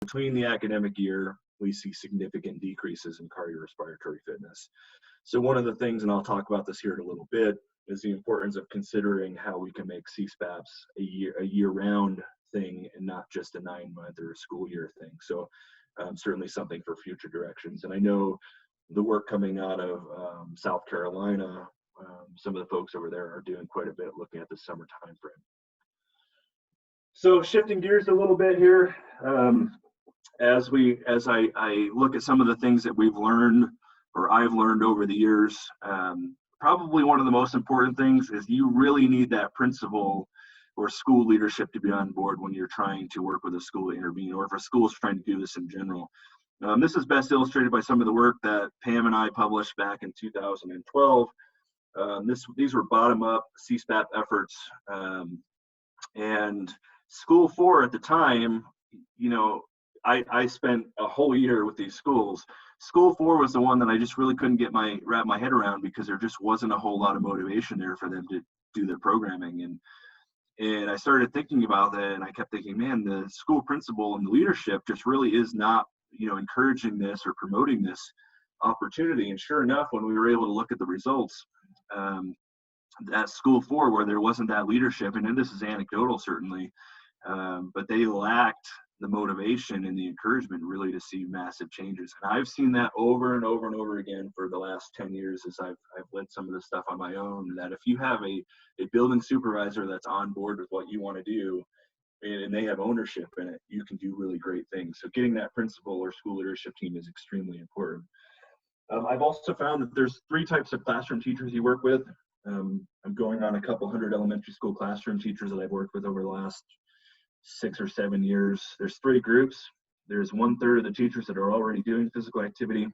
between the academic year, we see significant decreases in cardiorespiratory fitness. So one of the things, and I'll talk about this here in a little bit, is the importance of considering how we can make CSPAPs a year-round thing and not just a 9-month or a school year thing. So certainly something for future directions. And I know the work coming out of South Carolina, some of the folks over there are doing quite a bit looking at the summer time frame. So shifting gears a little bit here, as I look at some of the things that we've learned, or I've learned over the years, probably one of the most important things is you really need that principal or school leadership to be on board when you're trying to work with a school to intervene, or if a school is trying to do this in general. This is best illustrated by some of the work that Pam and I published back in 2012. These were bottom-up CSPAP efforts, and School 4 at the time, you know, I spent a whole year with these schools. School 4 was the one that I just really couldn't wrap my head around, because there just wasn't a whole lot of motivation there for them to do their programming. And I started thinking about that, and I kept thinking, man, the school principal and the leadership just really is not, you know, encouraging this or promoting this opportunity. And sure enough, when we were able to look at the results, at School 4, where there wasn't that leadership, and this is anecdotal certainly, but they lacked the motivation and the encouragement really to see massive changes. And I've seen that over and over and over again for the last 10 years as I've led some of this stuff on my own, that if you have a building supervisor that's on board with what you want to do, and they have ownership in it, you can do really great things. So getting that principal or school leadership team is extremely important. I've also found that there's 3 types of classroom teachers you work with. I'm going on a couple hundred elementary school classroom teachers that I've worked with over the last 6 or 7 years. There's 3 groups. There's 1/3 of the teachers that are already doing physical activity.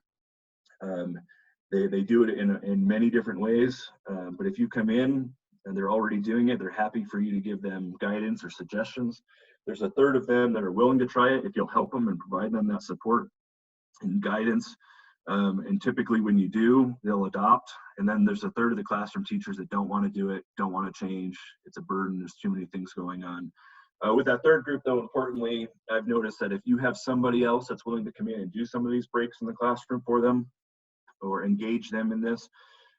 They do it in many different ways, but if you come in and they're already doing it, they're happy for you to give them guidance or suggestions. There's 1/3 of them that are willing to try it if you'll help them and provide them that support and guidance. And typically when you do, they'll adopt. And then there's 1/3 of the classroom teachers that don't want to do it, don't want to change. It's a burden. There's too many things going on. With that 3rd group, though, importantly, I've noticed that if you have somebody else that's willing to come in and do some of these breaks in the classroom for them, or engage them in this,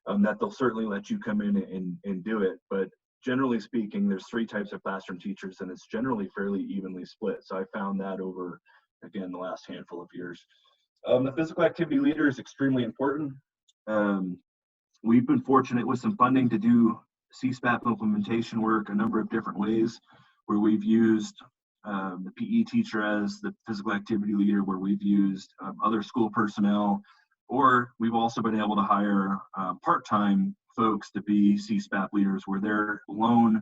that they'll certainly let you come in and do it. But generally speaking, there's 3 types of classroom teachers, and it's generally fairly evenly split. So I found that over, again, the last handful of years. The physical activity leader is extremely important. We've been fortunate with some funding to do CSPAP implementation work a number of different ways, where we've used the PE teacher as the physical activity leader, where we've used other school personnel, or we've also been able to hire part-time folks to be CSPAP leaders, where their lone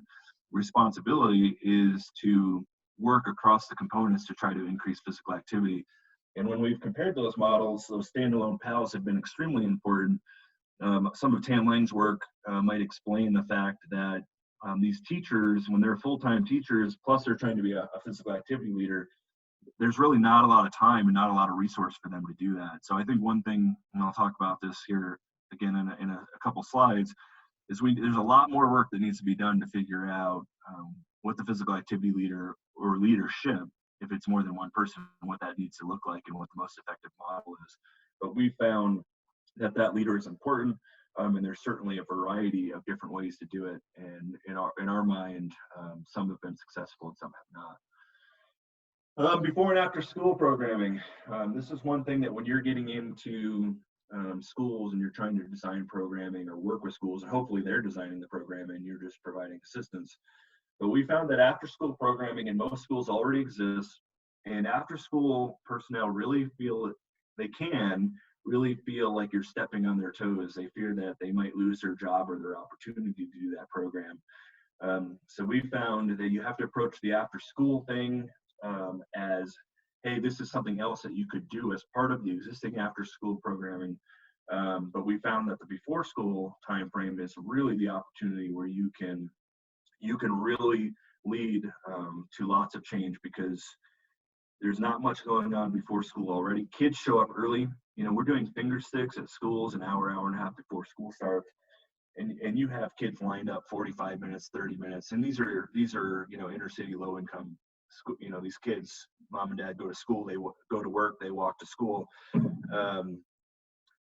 responsibility is to work across the components to try to increase physical activity. And when we've compared those models, those standalone PALs have been extremely important. Some of Tam Lang's work might explain the fact that these teachers, when they're full-time teachers, plus they're trying to be a physical activity leader, there's really not a lot of time and not a lot of resource for them to do that. So I think one thing, and I'll talk about this here again in a couple slides, is there's a lot more work that needs to be done to figure out what the physical activity leader or leadership, if it's more than one person, what that needs to look like and what the most effective model is. But we found that leader is important, and there's certainly a variety of different ways to do it. And in our mind, some have been successful and some have not. Before and after school programming. This is one thing that when you're getting into schools and you're trying to design programming or work with schools, and hopefully they're designing the program and you're just providing assistance. But we found that after school programming in most schools already exists, and after school personnel really feel like you're stepping on their toes. They fear that they might lose their job or their opportunity to do that program. So we found that you have to approach the after school thing as, hey, this is something else that you could do as part of the existing after school programming. But we found that the before school time frame is really the opportunity where you can really lead to lots of change, because there's not much going on before school already. Kids show up early. You know, we're doing finger sticks at schools an hour and a half before school starts. And you have kids lined up 45 minutes, 30 minutes. And these are, you know, inner city low income school, you know, these kids, mom and dad go to school, they go to work, they walk to school.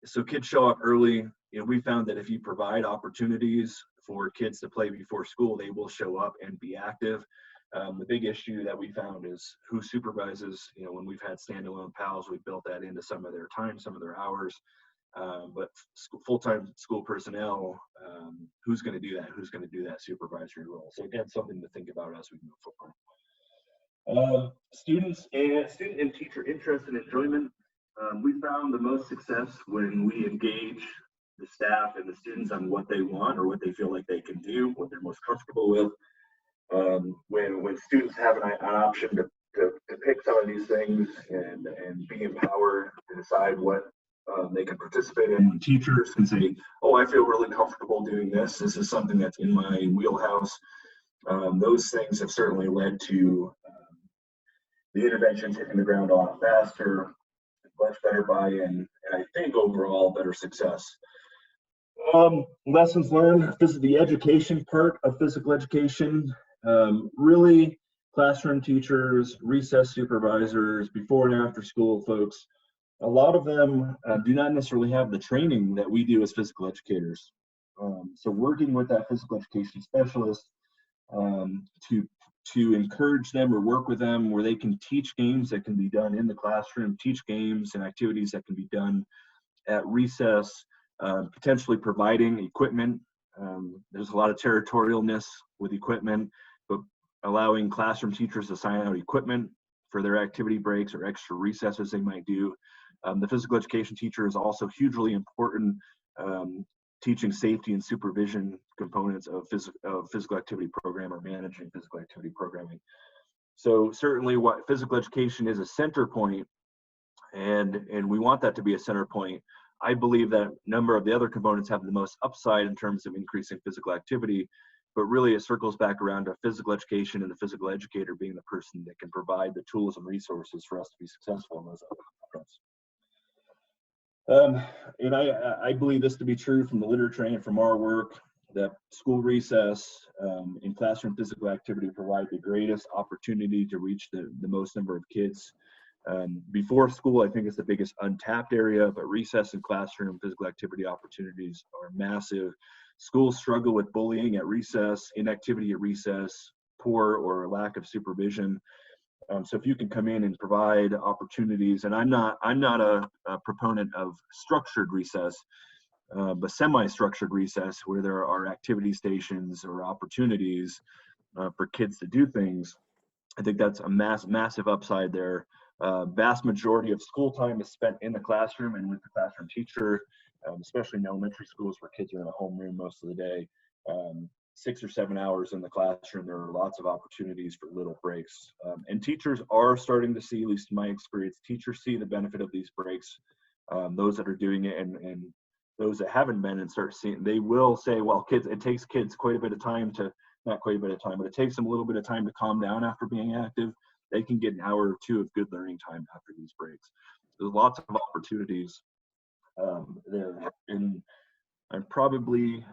So kids show up early. You know, we found that if you provide opportunities for kids to play before school, they will show up and be active. The big issue that we found is who supervises. You know, when we've had standalone PALs, we built that into some of their time, some of their hours. But full-time school personnel, who's going to do that? Who's going to do that supervisory role? So again, something to think about as we move forward. Student and teacher interest and enjoyment. We found the most success when we engage the staff and the students on what they want or what they feel like they can do, what they're most comfortable with. When students have an option to pick some of these things and be empowered to decide what they can participate in. When teachers can say, oh, I feel really comfortable doing this. This is something that's in my wheelhouse. Those things have certainly led to the interventions hitting the ground a lot faster, much better buy-in, and I think overall better success. Lessons learned, the education part of physical education, really classroom teachers, recess supervisors, before and after school folks, a lot of them do not necessarily have the training that we do as physical educators. So working with that physical education specialist to encourage them or work with them where they can teach games that can be done in the classroom, teach games and activities that can be done at recess, potentially providing equipment. There's a lot of territorialness with equipment, but allowing classroom teachers to sign out equipment for their activity breaks or extra recesses they might do. The physical education teacher is also hugely important, teaching safety and supervision components of physical activity program or managing physical activity programming. So certainly what physical education is a center point, and we want that to be a center point. I believe that a number of the other components have the most upside in terms of increasing physical activity, but really it circles back around to physical education and the physical educator being the person that can provide the tools and resources for us to be successful in those other components. And I believe this to be true from the literature and from our work, that school recess and classroom physical activity provide the greatest opportunity to reach the most number of kids. Before school, I think it's the biggest untapped area, but recess and classroom physical activity opportunities are massive. Schools struggle with bullying at recess, inactivity at recess, poor or lack of supervision. So if you can come in and provide opportunities, and I'm not a proponent of structured recess, but semi-structured recess where there are activity stations or opportunities for kids to do things, I think that's a massive upside there. Vast majority of school time is spent in the classroom and with the classroom teacher, especially in elementary schools where kids are in a homeroom most of the day. 6 or 7 hours in the classroom, there are lots of opportunities for little breaks. And teachers are starting to see, at least in my experience, teachers see the benefit of these breaks. Those that are doing it and those that haven't been and start seeing, they will say, well, it takes kids quite a bit of time to, not quite a bit of time, but it takes them a little bit of time to calm down after being active. They can get an hour or two of good learning time after these breaks. There's lots of opportunities there. And I'm probably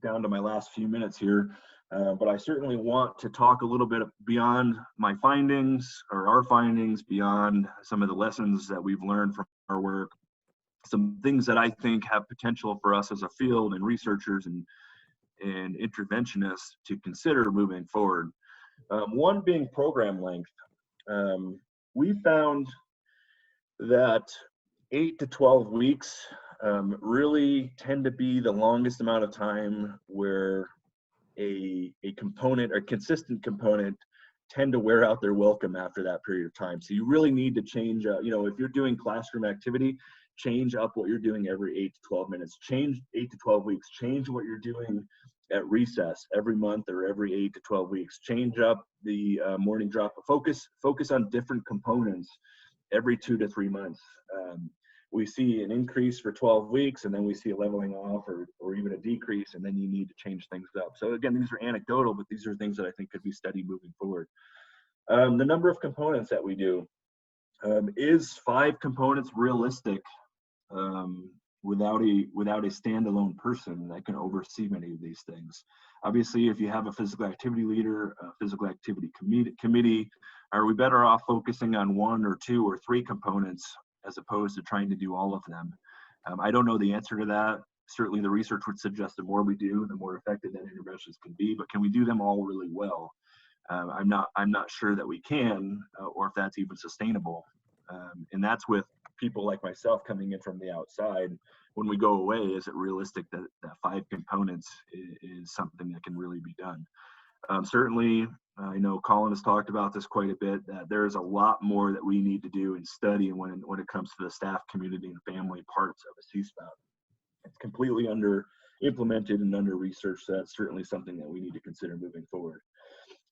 down to my last few minutes here, but I certainly want to talk a little bit beyond my findings or our findings, beyond some of the lessons that we've learned from our work, some things that I think have potential for us as a field and researchers and interventionists to consider moving forward. One being program length. We found that 8 to 12 weeks really tend to be the longest amount of time where a component or consistent component tend to wear out their welcome after that period of time. So you really need to change, if you're doing classroom activity, change up what you're doing every 8 to 12 minutes, change 8 to 12 weeks, change what you're doing at recess every month or every 8 to 12 weeks, change up the morning drop, focus on different components every 2 to 3 months. We see an increase for 12 weeks and then we see a leveling off or even a decrease, and then you need to change things up. So again, these are anecdotal, but these are things that I think could be studied moving forward. The number of components that we do, is 5 components realistic without a standalone person that can oversee many of these things? Obviously, if you have a physical activity leader, a physical activity committee, are we better off focusing on 1 or 2 or 3 components as opposed to trying to do all of them? I don't know the answer to that. Certainly the research would suggest the more we do, the more effective that interventions can be, but can we do them all really well? I'm not sure that we can, or if that's even sustainable. And that's with people like myself coming in from the outside. When we go away, is it realistic that 5 components is something that can really be done? Certainly, I know Colin has talked about this quite a bit, that there's a lot more that we need to do and study when it comes to the staff, community, and family parts of a CSPAP. It's completely under implemented and under researched. So that's certainly something that we need to consider moving forward.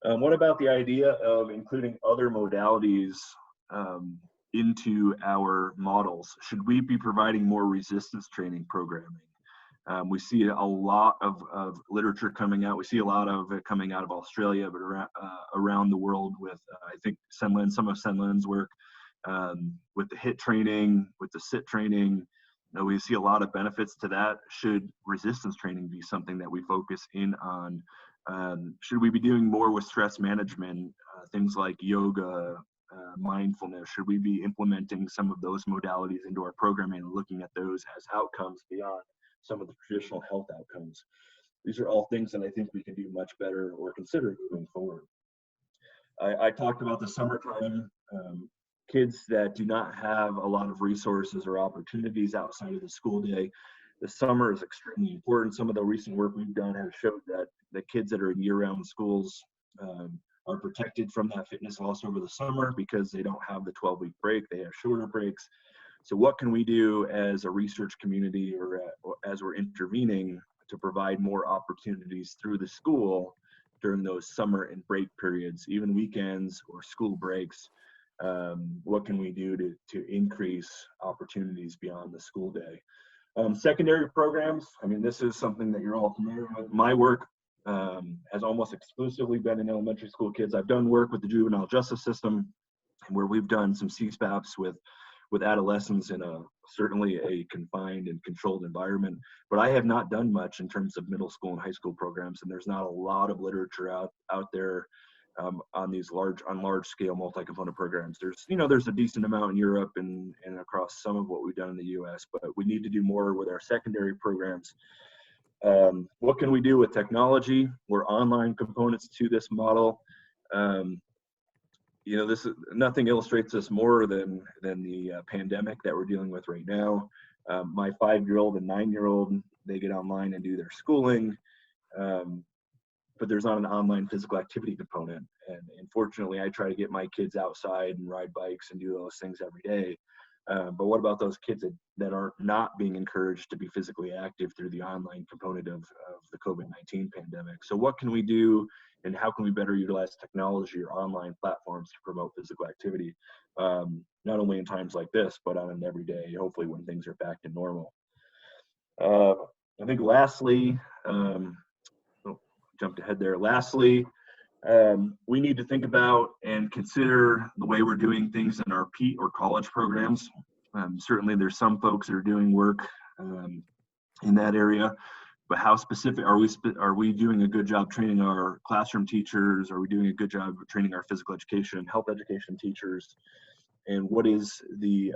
What about the idea of including other modalities into our models? Should we be providing more resistance training programming? We see a lot of literature coming out. We see a lot of it coming out of Australia, but around the world with, I think, some of Senlin's work with the HIIT training, with the sit training. We see a lot of benefits to that. Should resistance training be something that we focus in on? Should we be doing more with stress management, things like yoga, mindfulness? Should we be implementing some of those modalities into our programming and looking at those as outcomes beyond some of the traditional health outcomes? These are all things that I think we can do much better or consider moving forward. I talked about the summertime. Kids that do not have a lot of resources or opportunities outside of the school day, the summer is extremely important. Some of the recent work we've done has showed that the kids that are in year-round schools are protected from that fitness loss over the summer because they don't have the 12-week break. They have shorter breaks. So what can we do as a research community or as we're intervening to provide more opportunities through the school during those summer and break periods, even weekends or school breaks? What can we do to increase opportunities beyond the school day? Secondary programs, I mean, this is something that you're all familiar with. My work has almost exclusively been in elementary school kids. I've done work with the juvenile justice system, where we've done some CSPAPs with adolescents in certainly a confined and controlled environment, but I have not done much in terms of middle school and high school programs, and there's not a lot of literature out there on these large scale multi-component programs. There's a decent amount in Europe and across some of what we've done in the US, but we need to do more with our secondary programs. What can we do with technology or online components to this model? Nothing illustrates this more than the pandemic that we're dealing with right now. My 5-year-old and 9-year-old, they get online and do their schooling. But there's not an online physical activity component. And unfortunately, I try to get my kids outside and ride bikes and do those things every day. But what about those kids that are not being encouraged to be physically active through the online component of the COVID-19 pandemic? So what can we do, and how can we better utilize technology or online platforms to promote physical activity, not only in times like this, but on an everyday, hopefully when things are back to normal? I think lastly, jumped ahead there. Lastly, we need to think about and consider the way we're doing things in our PEAT or college programs. Certainly there's some folks that are doing work in that area, but how specific are we doing a good job training our classroom teachers? Are we doing a good job training our physical education, health education teachers? And what is the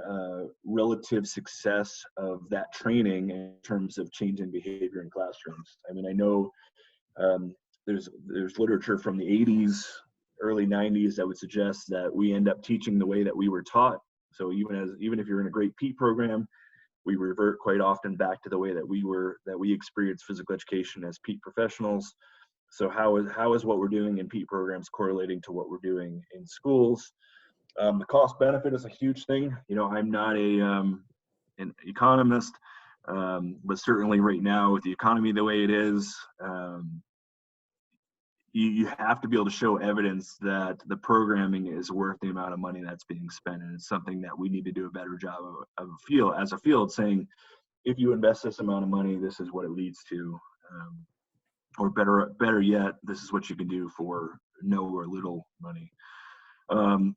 relative success of that training in terms of changing behavior in classrooms? I mean, I know there's literature from the 80s, early 90s that would suggest that we end up teaching the way that we were taught. So even if you're in a great PEAT program, we revert quite often back to the way that we experienced physical education as PEAT professionals. So how is what we're doing in PEAT programs correlating to what we're doing in schools? The cost benefit is a huge thing. I'm not an economist, but certainly right now with the economy the way it is, you have to be able to show evidence that the programming is worth the amount of money that's being spent. And it's something that we need to do a better job of as a field saying, if you invest this amount of money, this is what it leads to. Or better yet, this is what you can do for no or little money.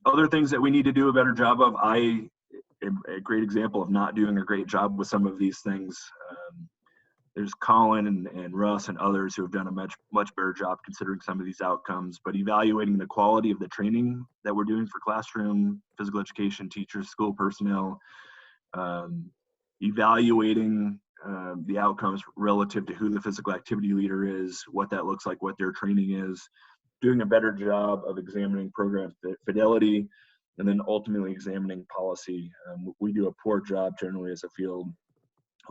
Other things that we need to do a better job of, I am a great example of not doing a great job with some of these things. there's Colin and Russ and others who have done a much better job considering some of these outcomes, but evaluating the quality of the training that we're doing for classroom, physical education teachers, school personnel, evaluating the outcomes relative to who the physical activity leader is, what that looks like, what their training is, doing a better job of examining program fidelity, and then ultimately examining policy. We do a poor job generally as a field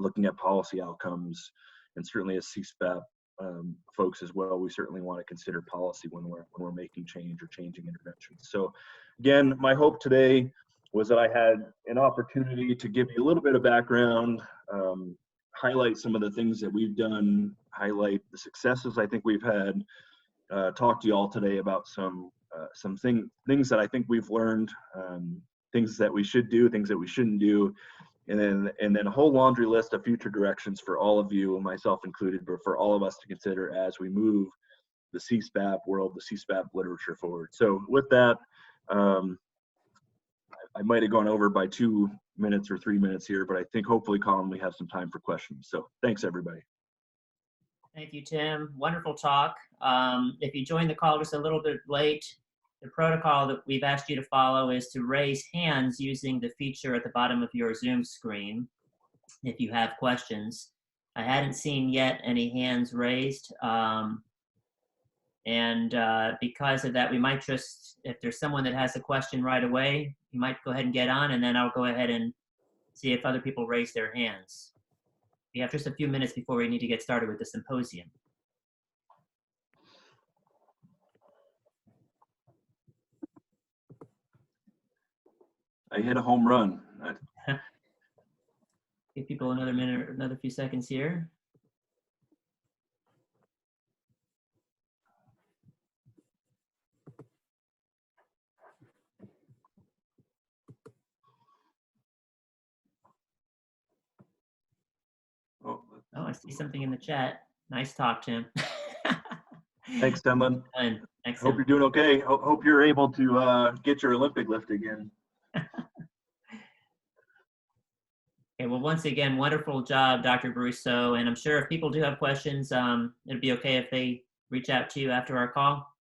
looking at policy outcomes, and certainly as CSPAP folks as well, we certainly want to consider policy when we're making change or changing interventions. So again, my hope today was that I had an opportunity to give you a little bit of background, highlight some of the things that we've done, highlight the successes I think we've had, talk to you all today about some things that I think we've learned, things that we should do, things that we shouldn't do, and then a whole laundry list of future directions for all of you, myself included, but for all of us to consider as we move the CSPAP world, the CSPAP literature forward. So with that, I might have gone over by 2 minutes or 3 minutes here, but I think hopefully, Colin, we have some time for questions. So thanks, everybody. Thank you, Tim. Wonderful talk. If you joined the call just a little bit late, the protocol that we've asked you to follow is to raise hands using the feature at the bottom of your Zoom screen if you have questions. I hadn't seen yet any hands raised. Because of that, we might just, if there's someone that has a question right away, you might go ahead and get on, and then I'll go ahead and see if other people raise their hands. We have just a few minutes before we need to get started with the symposium. I hit a home run. Give people another minute, another few seconds here. Oh, I see something in the chat. Nice talk, Tim. Thanks, Timlin. Thanks, hope you're doing okay. Hope you're able to get your Olympic lift again. Okay, well, once again, wonderful job, Dr. Brusseau. And I'm sure if people do have questions, it'd be okay if they reach out to you after our call.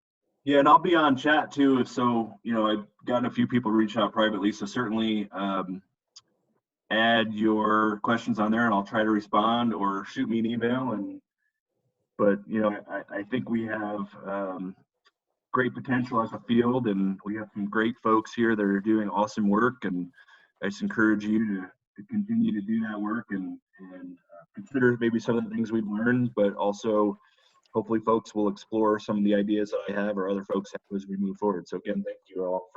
Yeah, and I'll be on chat too. So, I've gotten a few people reach out privately. So certainly add your questions on there and I'll try to respond, or shoot me an email. But I think we have great potential as a field, and we have some great folks here that are doing awesome work. And I just encourage you to continue to do that work and consider maybe some of the things we've learned, but also hopefully folks will explore some of the ideas that I have or other folks have as we move forward. So again, thank you all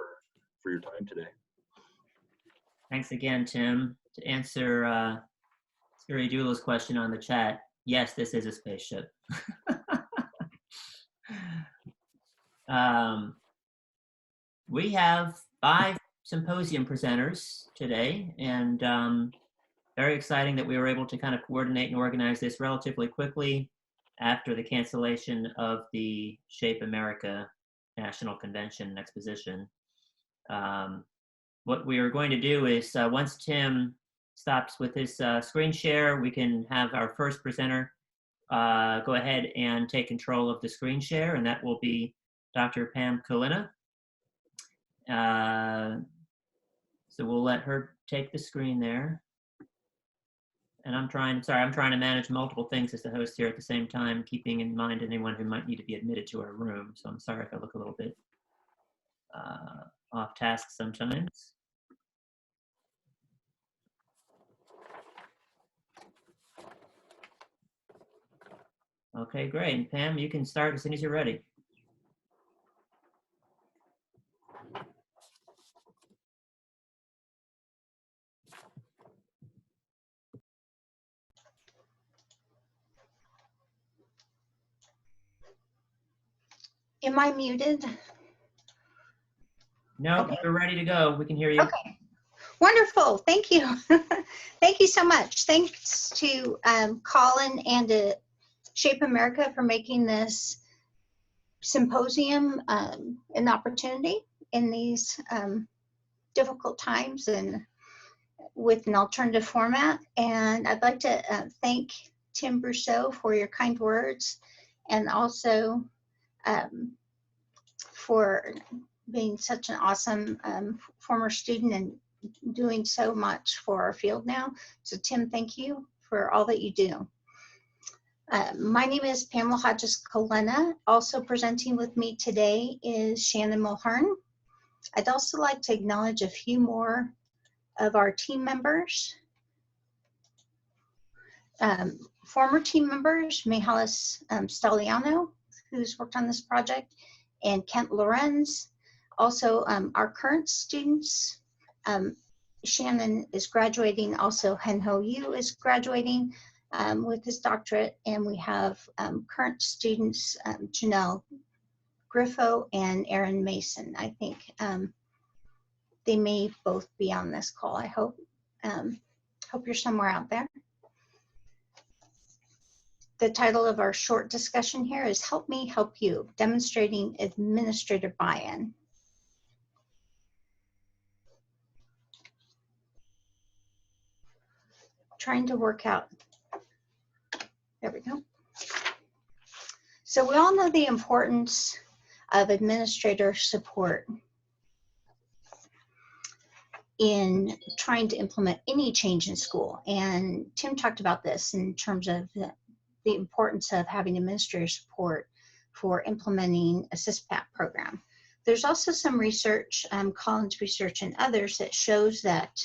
for your time today. Thanks again, Tim. To answer Siri Dula's question on the chat, yes, this is a spaceship. We have 5 symposium presenters today, and very exciting that we were able to kind of coordinate and organize this relatively quickly after the cancellation of the Shape America National Convention and Exposition. What we are going to do is once Tim stops with his screen share, we can have our first presenter go ahead and take control of the screen share, and that will be Dr. Pam Kalina. So we'll let her take the screen there. And I'm trying to manage multiple things as the host here at the same time, keeping in mind anyone who might need to be admitted to our room. So I'm sorry if I look a little bit off task sometimes. Okay, great. And Pam, you can start as soon as you're ready. Am I muted? No, okay. You're ready to go. We can hear you. Okay, wonderful. Thank you. Thank you so much. Thanks to Colin and to Shape America for making this symposium an opportunity in these difficult times and with an alternative format. And I'd like to thank Tim Brusseau for your kind words, and also for being such an awesome former student and doing so much for our field now. So Tim, thank you for all that you do. My name is Pamela Hodges-Colena. Also presenting with me today is Shannon Mulhern. I'd also like to acknowledge a few more of our team members. Former team members, Mihalis Staliano, who's worked on this project, and Kent Lorenz. Also, our current students, Shannon is graduating, also Henho Yu is graduating with his doctorate, and we have current students, Janelle Griffo and Erin Mason. I think they may both be on this call, I hope. Hope you're somewhere out there. The title of our short discussion here is Help Me Help You, Demonstrating Administrator Buy-in. Trying to work out, there we go. So we all know the importance of administrator support in trying to implement any change in school. And Tim talked about this in terms of the importance of having administrator support for implementing a CSPAP program. There's also some research, Collins research and others, that shows that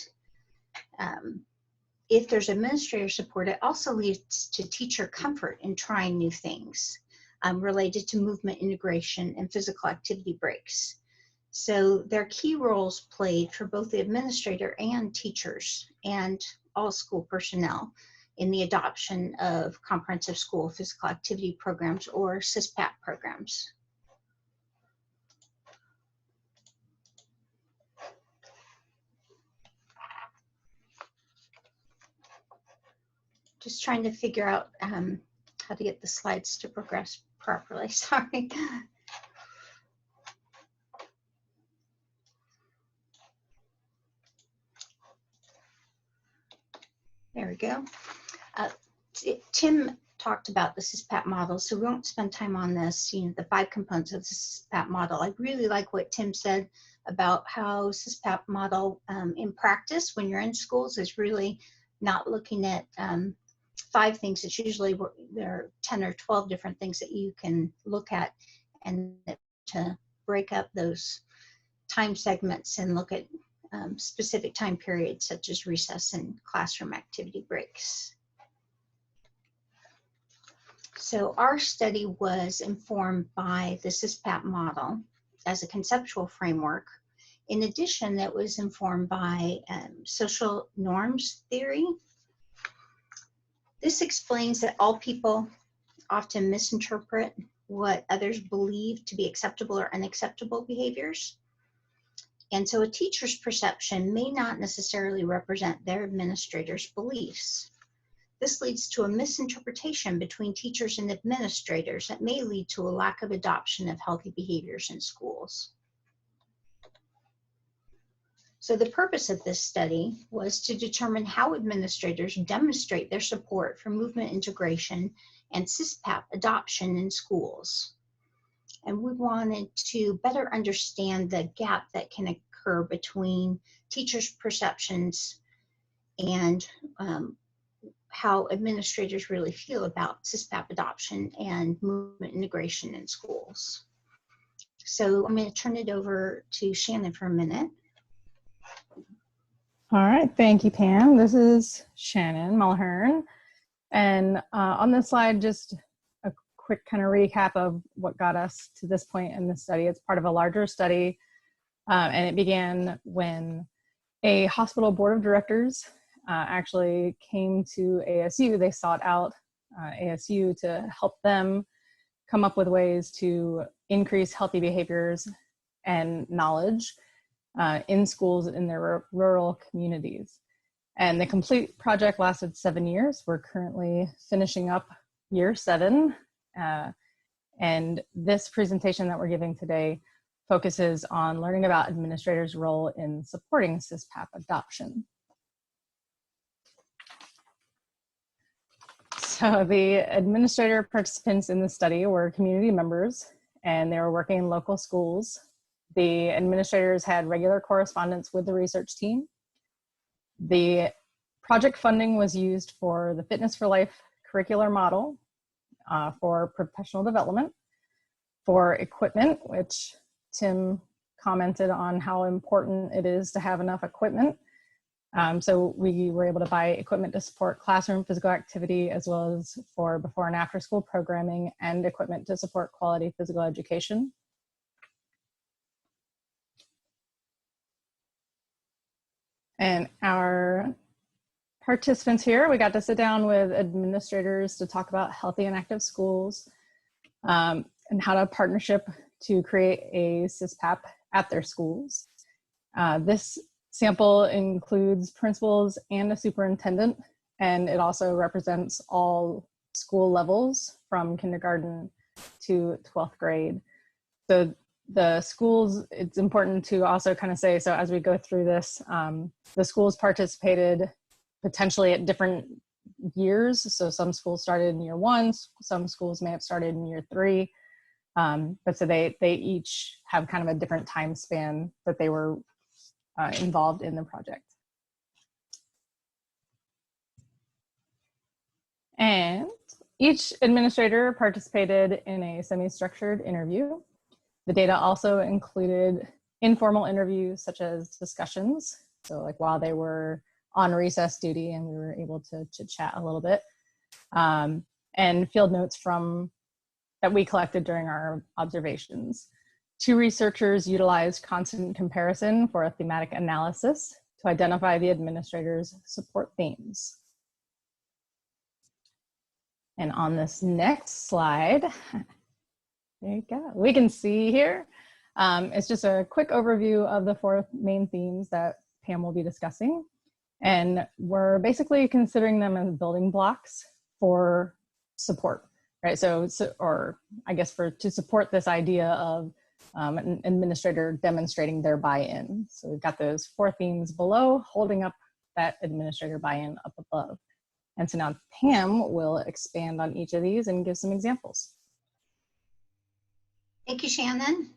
if there's administrator support, it also leads to teacher comfort in trying new things related to movement integration and physical activity breaks. So there are key roles played for both the administrator and teachers and all school personnel in the adoption of comprehensive school physical activity programs or CSPAP programs. Just trying to figure out how to get the slides to progress properly, sorry. There we go. Tim talked about the CSPAP model, so we won't spend time on this, you know, the 5 components of the CSPAP model. I really like what Tim said about how CSPAP model in practice when you're in schools is really not looking at 5 things. It's usually there are 10 or 12 different things that you can look at, and to break up those time segments and look at specific time periods such as recess and classroom activity breaks. So our study was informed by the CSPAP model as a conceptual framework. In addition, it was informed by social norms theory. This explains that all people often misinterpret what others believe to be acceptable or unacceptable behaviors. And so a teacher's perception may not necessarily represent their administrator's beliefs. This leads to a misinterpretation between teachers and administrators that may lead to a lack of adoption of healthy behaviors in schools. So the purpose of this study was to determine how administrators demonstrate their support for movement integration and CSPAP adoption in schools. And we wanted to better understand the gap that can occur between teachers' perceptions and how administrators really feel about CSPAP adoption and movement integration in schools. So I'm going to turn it over to Shannon for a minute. All right, thank you, Pam. This is Shannon Mulhern. And on this slide, just a quick kind of recap of what got us to this point in the study. It's part of a larger study, and it began when a hospital board of directors actually came to ASU. They sought out ASU to help them come up with ways to increase healthy behaviors and knowledge in schools in their rural communities. And the complete project lasted 7 years. We're currently finishing up year 7. And this presentation that we're giving today focuses on learning about administrators' role in supporting CSPAP adoption. So the administrator participants in the study were community members, and they were working in local schools. The administrators had regular correspondence with the research team. The project funding was used for the Fitness for Life curricular model, for professional development, for equipment, which Tim commented on how important it is to have enough equipment. So we were able to buy equipment to support classroom physical activity, as well as for before and after school programming, and equipment to support quality physical education. And our participants here, we got to sit down with administrators to talk about healthy and active schools, and how to partnership to create a CSPAP at their schools. This sample includes principals and a superintendent, and it also represents all school levels from kindergarten to 12th grade. So the schools, it's important to also kind of say, so as we go through this, the schools participated potentially at different years. So some schools started in year 1, some schools may have started in year 3. But so they each have kind of a different time span that they were involved in the project. And each administrator participated in a semi-structured interview. The data also included informal interviews such as discussions. So like while they were on recess duty and we were able to chit-chat a little bit, and field notes that we collected during our observations. 2 researchers utilized constant comparison for a thematic analysis to identify the administrator's support themes. And on this next slide, there you go. We can see here, it's just a quick overview of the 4 main themes that Pam will be discussing. And we're basically considering them as building blocks for support, right? So or I guess to support this idea of an administrator demonstrating their buy-in. So we've got those 4 themes below, holding up that administrator buy-in up above. And so now Pam will expand on each of these and give some examples. Thank you, Shannon.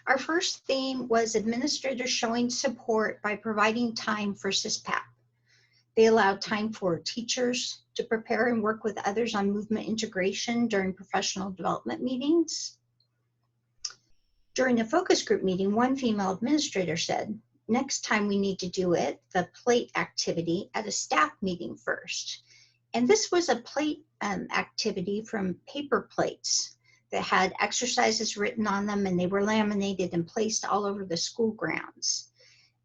Our first theme was administrators showing support by providing time for CSPAP. They allowed time for teachers to prepare and work with others on movement integration during professional development meetings. During a focus group meeting, one female administrator said, next time we need to do it, the plate activity at a staff meeting first. And this was a plate activity from paper plates that had exercises written on them, and they were laminated and placed all over the school grounds.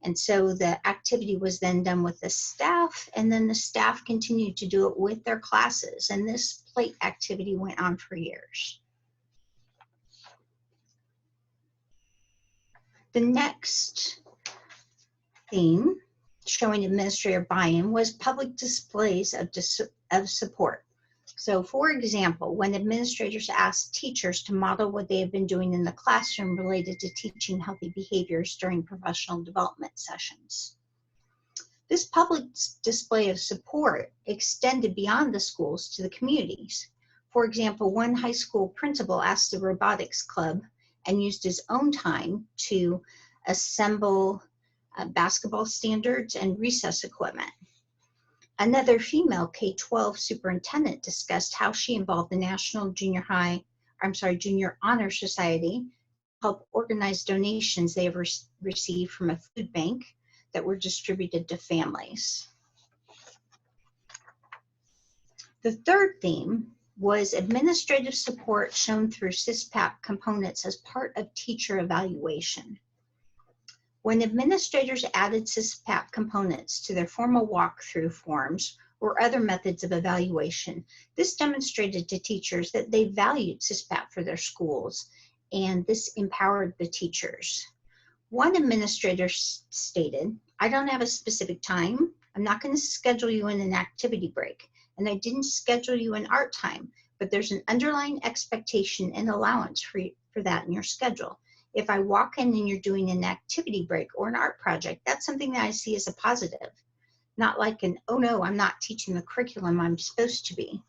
And so the activity was then done with the staff, and then the staff continued to do it with their classes. And this plate activity went on for years. The next theme showing administrator buy-in was public displays of support. So for example, when administrators asked teachers to model what they have been doing in the classroom related to teaching healthy behaviors during professional development sessions. This public display of support extended beyond the schools to the communities. For example, one high school principal asked the robotics club and used his own time to assemble basketball standards and recess equipment. Another female K-12 superintendent discussed how she involved the National Junior Honor Society to help organize donations they have received from a food bank that were distributed to families. The third theme was administrative support shown through CSPAP components as part of teacher evaluation. When administrators added CSPAP components to their formal walkthrough forms or other methods of evaluation, this demonstrated to teachers that they valued CSPAP for their schools, and this empowered the teachers. One administrator stated, "I don't have a specific time. I'm not going to schedule you in an activity break, and I didn't schedule you in art time, but there's an underlying expectation and allowance for that in your schedule. If I walk in and you're doing an activity break or an art project, that's something that I see as a positive, not like an, oh no, I'm not teaching the curriculum I'm supposed to be."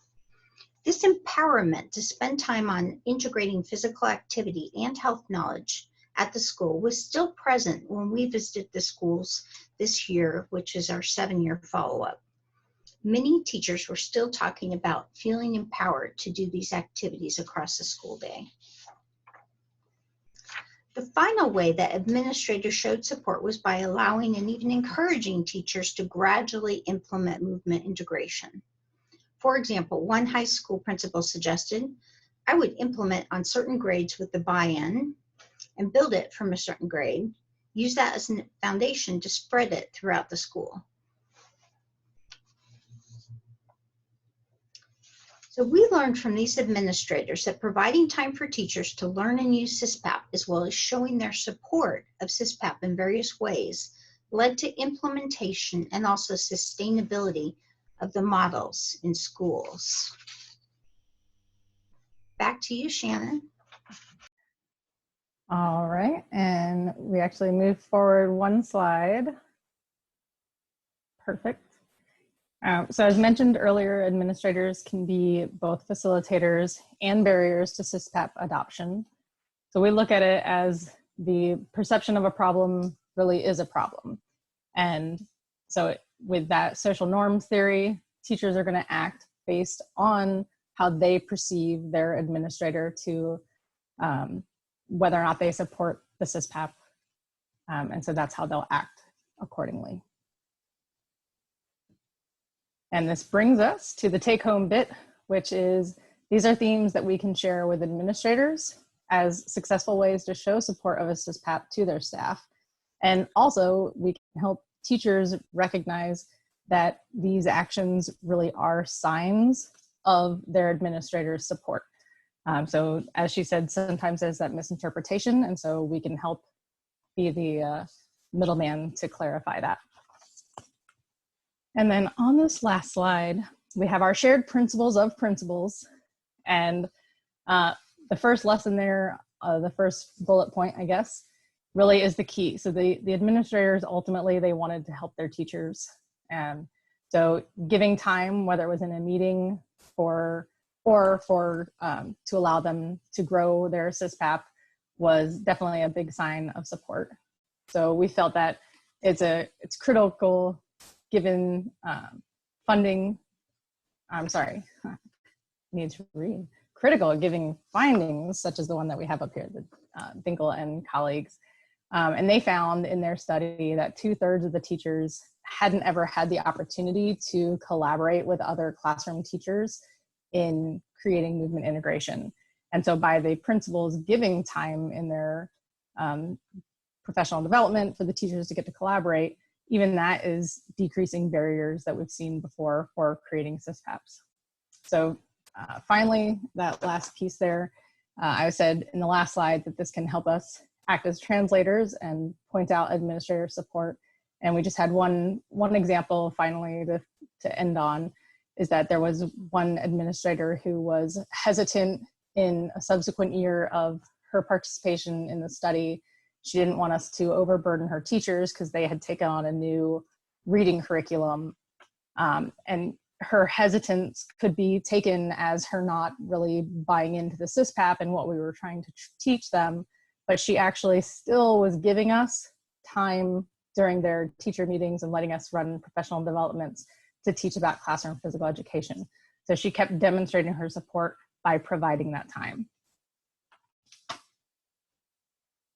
This empowerment to spend time on integrating physical activity and health knowledge at the school was still present when we visited the schools this year, which is our 7-year follow-up. Many teachers were still talking about feeling empowered to do these activities across the school day. The final way that administrators showed support was by allowing and even encouraging teachers to gradually implement movement integration. For example, one high school principal suggested, I would implement on certain grades with the buy-in and build it from a certain grade, use that as a foundation to spread it throughout the school. So we learned from these administrators that providing time for teachers to learn and use CSPAP, as well as showing their support of CSPAP in various ways, led to implementation and also sustainability of the models in schools. Back to you, Shannon. All right, and we actually moved forward one slide. Perfect. So as mentioned earlier, administrators can be both facilitators and barriers to CSPAP adoption. So we look at it as the perception of a problem really is a problem. And so with that social norms theory, teachers are going to act based on how they perceive their administrator to whether or not they support the CSPAP. And so that's how they'll act accordingly. And this brings us to the take-home bit, which is these are themes that we can share with administrators as successful ways to show support of a CSPAP to their staff. And also we can help teachers recognize that these actions really are signs of their administrator's support. So as she said, sometimes there's that misinterpretation, and so we can help be the middleman to clarify that. And then on this last slide, we have our shared principles of principles. And the first lesson there, the first bullet point, I guess, really is the key. So the administrators, ultimately, they wanted to help their teachers. And so giving time, whether it was in a meeting or to allow them to grow their CSPAP, was definitely a big sign of support. So we felt that it's critical given funding, critical giving findings such as the one that we have up here, the Dinkel and colleagues. And they found in their study that 2/3 of the teachers hadn't ever had the opportunity to collaborate with other classroom teachers in creating movement integration. And so by the principals giving time in their professional development for the teachers to get to collaborate, even that is decreasing barriers that we've seen before for creating CSPAPs. So finally, that last piece there, I said in the last slide that this can help us act as translators and point out administrator support. And we just had one example finally to end on, is that there was one administrator who was hesitant in a subsequent year of her participation in the study. She didn't want us to overburden her teachers because they had taken on a new reading curriculum. And her hesitance could be taken as her not really buying into the CSPAP and what we were trying to teach them. But she actually still was giving us time during their teacher meetings and letting us run professional developments to teach about classroom physical education. So she kept demonstrating her support by providing that time.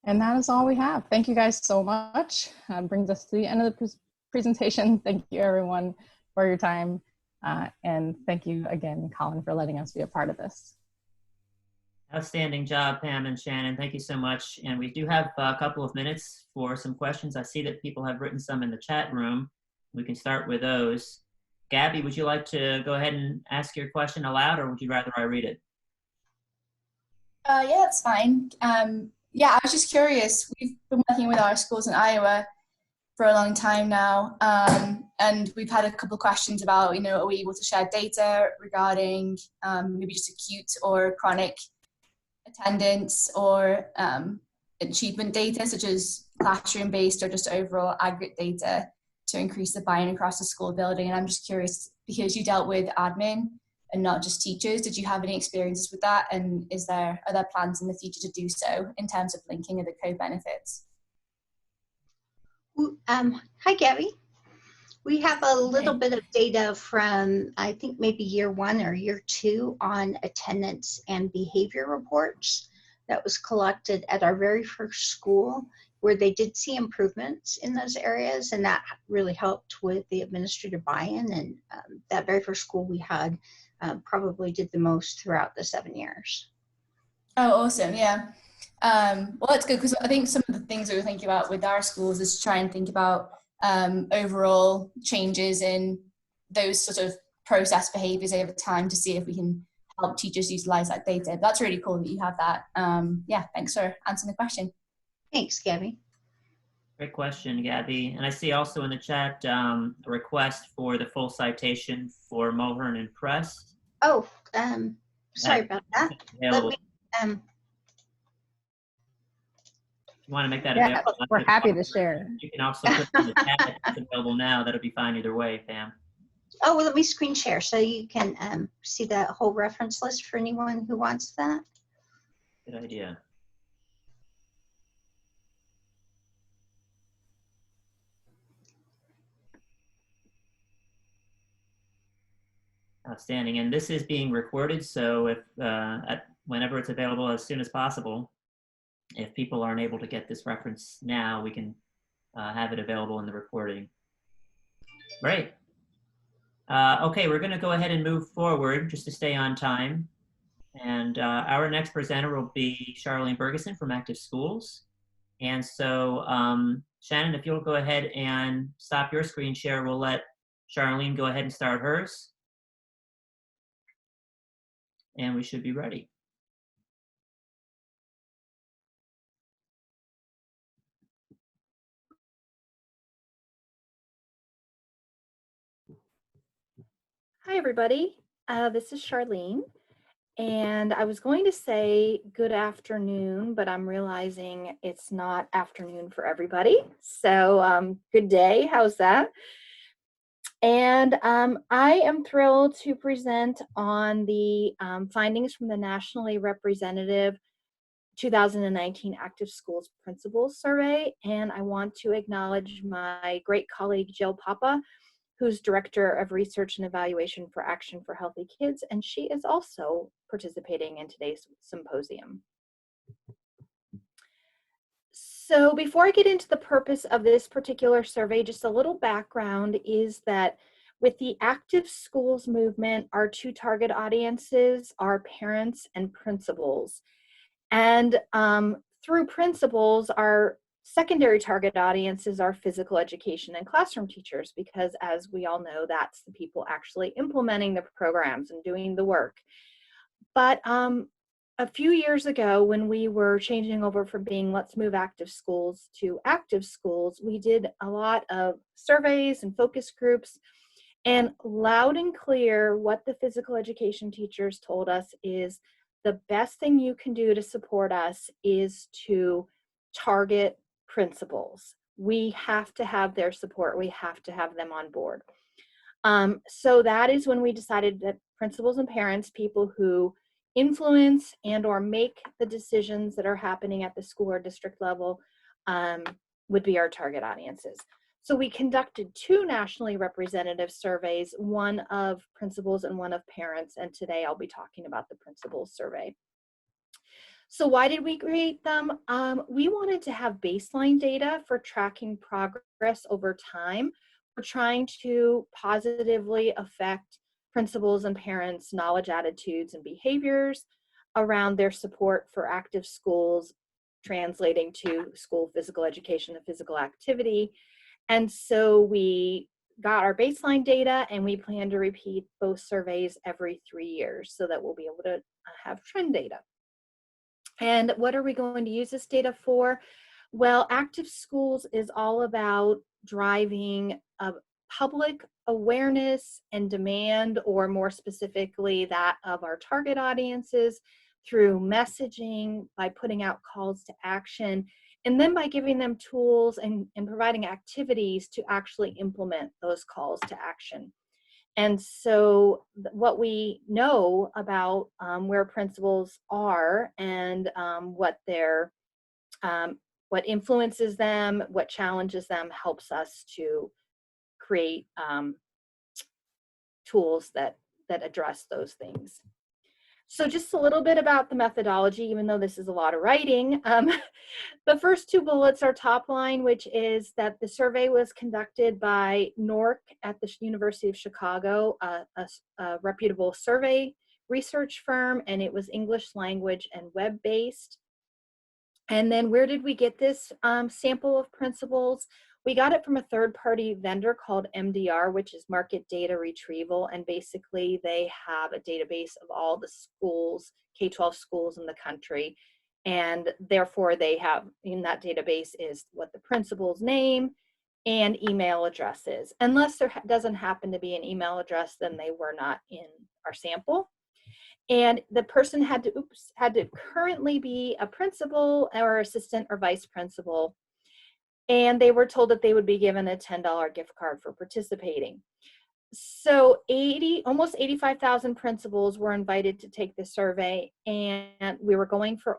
And that is all we have. Thank you guys so much. Brings us to the end of the presentation. Thank you everyone for your time. And thank you again, Colin, for letting us be a part of this. Outstanding job, Pam and Shannon. Thank you so much. And we do have a couple of minutes for some questions. I see that people have written some in the chat room. We can start with those. Gabby, would you like to go ahead and ask your question aloud, or would you rather I read it? Yeah, that's fine. Yeah, I was just curious. We've been working with our schools in Iowa for a long time now, and we've had a couple of questions about, are we able to share data regarding maybe just acute or chronic attendance or achievement data, such as classroom-based or just overall aggregate data to increase the buy-in across the school building. And I'm just curious, because you dealt with admin and not just teachers. Did you have any experiences with that? And are there plans in the future to do so in terms of linking other co-benefits? Hi, Gabby. We have a little bit of data from, I think maybe year 1 or year 2 on attendance and behavior reports that was collected at our very first school, where they did see improvements in those areas, and that really helped with the administrative buy-in. And that very first school we had probably did the most throughout the 7 years. Oh, awesome. Yeah. Well, that's good, because I think some of the things we were thinking about with our schools is to try and think about overall changes in those sort of process behaviors over time to see if we can help teachers utilize that data. That's really cool that you have that. Yeah, thanks for answering the question. Thanks, Gabby. Great question, Gabby. And I see also in the chat a request for the full citation for Mulhern and Press. Oh, sorry about that. Let me, you want to make that Yeah, available? we're happy to share. You can also put it in the chat. It's available now. That'll be fine either way, Pam. oh, well, let me screen share so you can see the whole reference list for anyone who wants that. Good idea. Outstanding. And this is being recorded, so if whenever it's available, as soon as possible, if people aren't able to get this reference now, we can have it available in the recording. Great. Okay, we're going to go ahead and move forward just to stay on time. And our next presenter will be Charlene Bergeson from Active Schools. And so, Shannon, if you'll go ahead and stop your screen share, we'll let Charlene go ahead and start hers. And we should be ready. Hi, everybody. This is Charlene. And I was going to say good afternoon, but I'm realizing it's not afternoon for everybody. So good day. How's that? And I am thrilled to present on the findings from the nationally representative 2019 Active Schools Principals Survey. And I want to acknowledge my great colleague, Jill Papa, who's Director of Research and Evaluation for Action for Healthy Kids, and she is also participating in today's symposium. So before I get into the purpose of this particular survey, just a little background is that with the Active Schools movement, our two target audiences are parents and principals. And through principals, our secondary target audiences are physical education and classroom teachers, because as we all know, that's the people actually implementing the programs and doing the work. But a few years ago, when we were changing over from being Let's Move Active Schools to Active Schools, we did a lot of surveys and focus groups, and loud and clear what the physical education teachers told us is the best thing you can do to support us is to target principals. We have to have their support. We have to have them on board. So that is when we decided that principals and parents, people who influence and or make the decisions that are happening at the school or district level, would be our target audiences. So we conducted two nationally representative surveys, one of principals and one of parents, and today I'll be talking about the principals survey. So why did we create them? We wanted to have baseline data for tracking progress over time. We're trying to positively affect principals and parents' knowledge, attitudes, and behaviors around their support for active schools, translating to school physical education and physical activity. And so we got our baseline data, and we plan to repeat both surveys every 3 years so that we'll be able to have trend data. And what are we going to use this data for? Well, Active Schools is all about driving public awareness and demand, or more specifically that of our target audiences, through messaging, by putting out calls to action, and then by giving them tools and providing activities to actually implement those calls to action. And so what we know about where principals are and what influences them, what challenges them, helps us to create tools that address those things. So just a little bit about the methodology, even though this is a lot of writing. The first two bullets are top line, which is that the survey was conducted by NORC at the University of Chicago, a reputable survey research firm, and it was English language and web-based. And then where did we get this sample of principals? We got it from a third-party vendor called MDR, which is Market Data Retrieval, and basically they have a database of all the schools, K-12 schools in the country, and therefore they have, in that database is what the principal's name and email address is. Unless there doesn't happen to be an email address, then they were not in our sample. And the person had to currently be a principal or assistant or vice principal. And they were told that they would be given a $10 gift card for participating. So almost 85,000 principals were invited to take the survey, and we were going for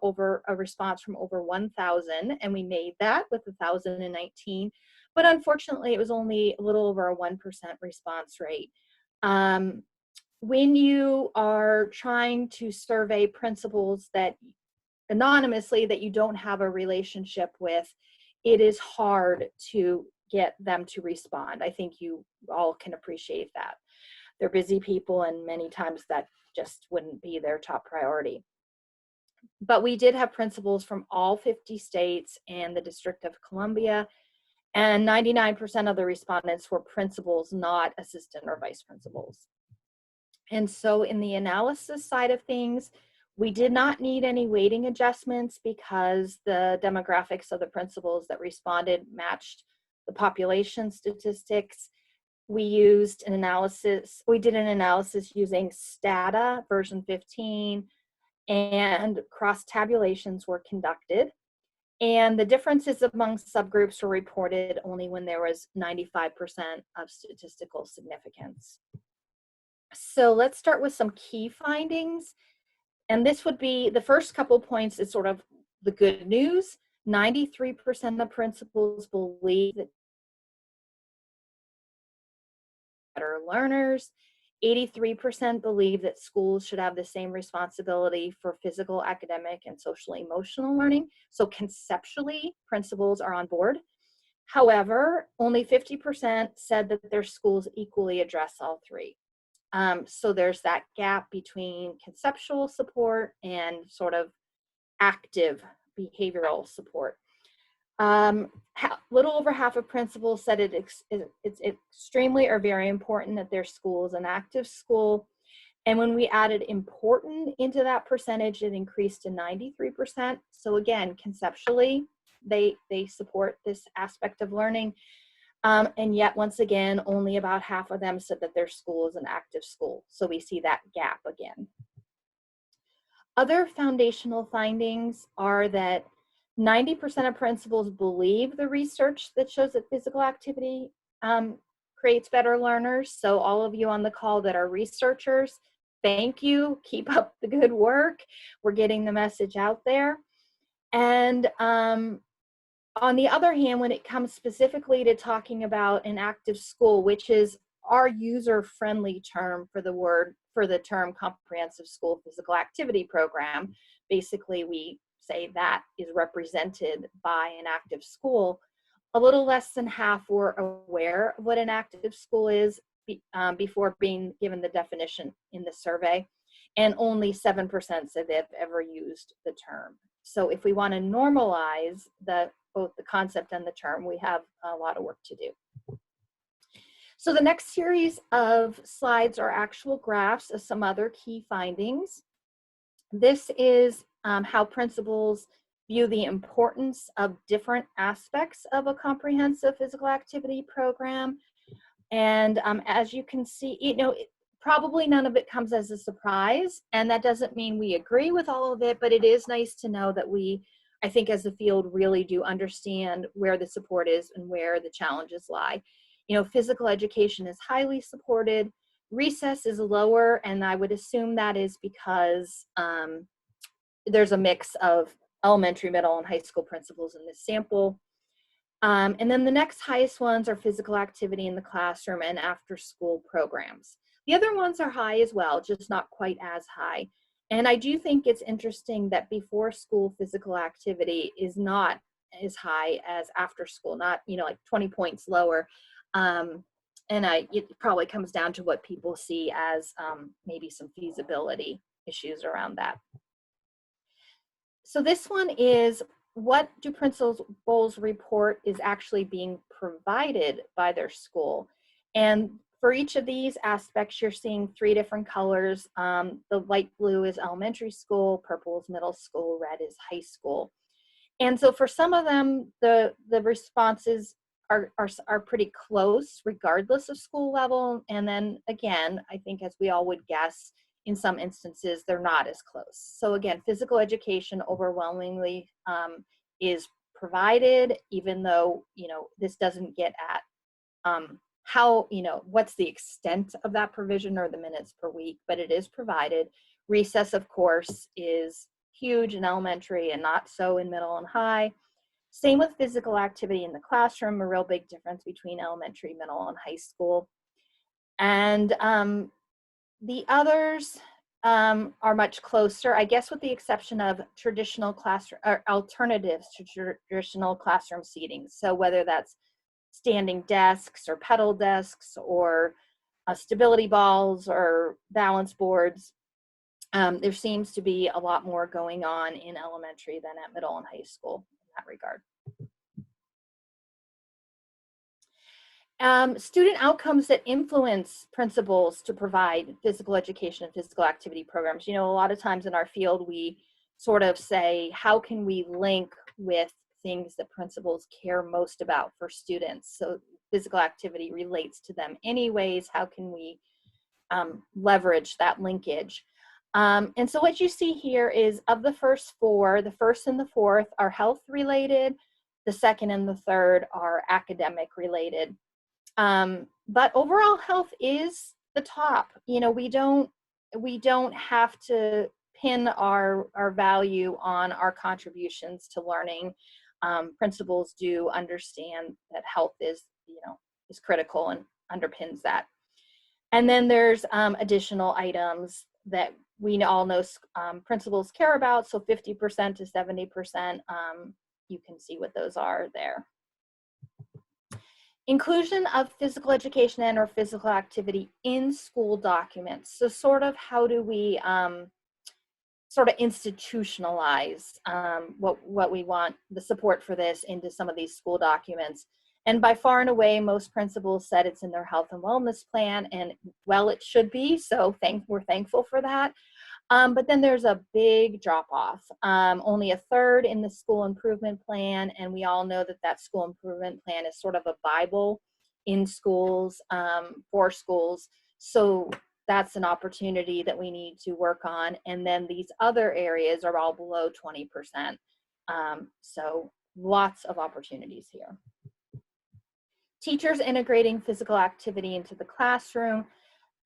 a response from over 1,000, and we made that with 1,019. But unfortunately, it was only a little over a 1% response rate. When you are trying to survey principals that anonymously that you don't have a relationship with, it is hard to get them to respond. I think you all can appreciate that. They're busy people, and many times that just wouldn't be their top priority. But we did have principals from all 50 states and the District of Columbia, and 99% of the respondents were principals, not assistant or vice principals. And so in the analysis side of things, we did not need any weighting adjustments because the demographics of the principals that responded matched the population statistics. We did an analysis using Stata version 15, and cross tabulations were conducted. And the differences among subgroups were reported only when there was 95% of statistical significance. So let's start with some key findings. And this would be, the first couple points is sort of the good news. 93% of principals believe that better learners. 83% believe that schools should have the same responsibility for physical, academic, and social emotional learning. So conceptually, principals are on board. However, only 50% said that their schools equally address all three. So there's that gap between conceptual support and sort of active behavioral support. Little over half of principals said it's extremely or very important that their school is an active school. And when we added important into that percentage, it increased to 93%. So again, conceptually, they support this aspect of learning. And yet, once again, only about half of them said that their school is an active school. So we see that gap again. Other foundational findings are that 90% of principals believe the research that shows that physical activity creates better learners. So all of you on the call that are researchers, thank you. Keep up the good work. We're getting the message out there. And on the other hand, when it comes specifically to talking about an active school, which is our user-friendly term for the term comprehensive school physical activity program, basically we say that is represented by an active school. A little less than half were aware of what an active school is before being given the definition in the survey, and only 7% said they've ever used the term. So if we want to normalize both the concept and the term, we have a lot of work to do. So the next series of slides are actual graphs of some other key findings. This is how principals view the importance of different aspects of a comprehensive physical activity program. And as you can see, probably none of it comes as a surprise, and that doesn't mean we agree with all of it, but it is nice to know that we, I think as a field, really do understand where the support is and where the challenges lie. Physical education is highly supported. Recess is lower, and I would assume that is because there's a mix of elementary, middle, and high school principals in this sample. And then the next highest ones are physical activity in the classroom and after school programs. The other ones are high as well, just not quite as high. And I do think it's interesting that before school physical activity is not as high as after school, not, you know, like 20 points lower. And it probably comes down to what people see as maybe some feasibility issues around that. So this one is, what do principals report is actually being provided by their school? And for each of these aspects, you're seeing 3 different colors. The light blue is elementary school, purple is middle school, red is high school. And so for some of them, the responses are pretty close regardless of school level. And then again, I think as we all would guess, in some instances, they're not as close. So again, physical education overwhelmingly is provided, even though, you know, this doesn't get at how, you know, what's the extent of that provision or the minutes per week, but it is provided. Recess, of course, is huge in elementary and not so in middle and high. Same with physical activity in the classroom, a real big difference between elementary, middle, and high school. And the others are much closer, I guess, with the exception of traditional classroom or alternatives to traditional classroom seating. So whether that's standing desks or pedal desks or stability balls or balance boards, there seems to be a lot more going on in elementary than at middle and high school in that regard. Student outcomes that influence principals to provide physical education and physical activity programs. You know, a lot of times in our field, we sort of say, how can we link with things that principals care most about for students? So physical activity relates to them anyways. How can we leverage that linkage? And so what you see here is, of the first 4, the first and the fourth are health related. The second and the third are academic related. But overall health is the top. You know, we don't have to pin our value on our contributions to learning. Principals do understand that health is, you know, is critical and underpins that. And then there's additional items that we all know principals care about. So 50% to 70%, you can see what those are there. Inclusion of physical education and or physical activity in school documents. So sort of how do we sort of institutionalize what we want, the support for this into some of these school documents. And by far and away, most principals said it's in their health and wellness plan, and well, it should be, so we're thankful for that. But then there's a big drop off, only 1/3 in the school improvement plan. And we all know that that school improvement plan is sort of a Bible in schools, for schools. So that's an opportunity that we need to work on. And then these other areas are all below 20%. So lots of opportunities here. Teachers integrating physical activity into the classroom.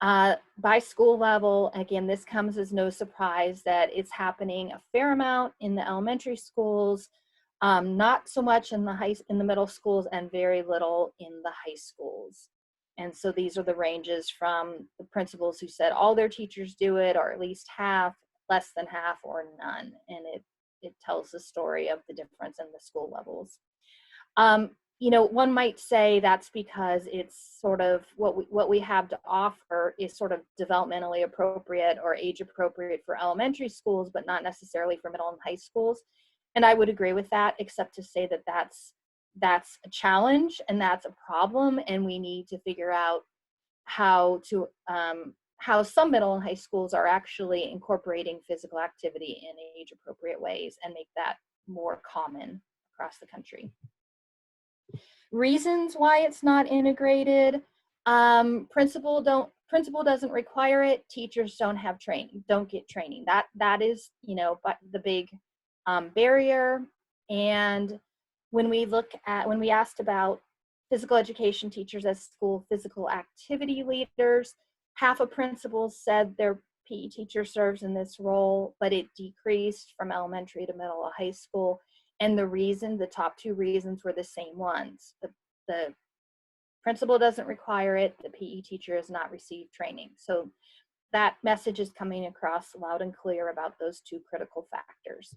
By school level, again, this comes as no surprise that it's happening a fair amount in the elementary schools, not so much in the middle schools, and very little in the high schools. And so these are the ranges from the principals who said all their teachers do it, or at least half, less than half, or none. And it tells the story of the difference in the school levels. You know, one might say that's because it's sort of what we have to offer is sort of developmentally appropriate or age appropriate for elementary schools, but not necessarily for middle and high schools. And I would agree with that, except to say that that's a challenge and that's a problem, and we need to figure out how some middle and high schools are actually incorporating physical activity in age appropriate ways and make that more common across the country. Reasons why it's not integrated: principal doesn't require it, teachers don't get training. That is, you know, but the big barrier. And when we asked about physical education teachers as school physical activity leaders, Half of principals said their PE teacher serves in this role, but it decreased from elementary to middle to high school. And the top two reasons were the same ones. The principal doesn't require it, the PE teacher has not received training. So that message is coming across loud and clear about those two critical factors.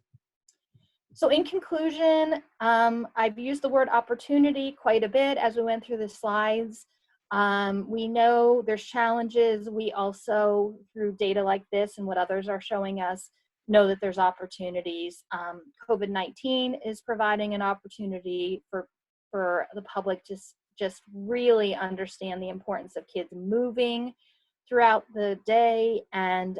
So in conclusion, I've used the word opportunity quite a bit as we went through the slides. We know there's challenges. We also, through data like this and what others are showing us, know that there's opportunities. COVID-19 is providing an opportunity for the public to just really understand the importance of kids moving throughout the day, and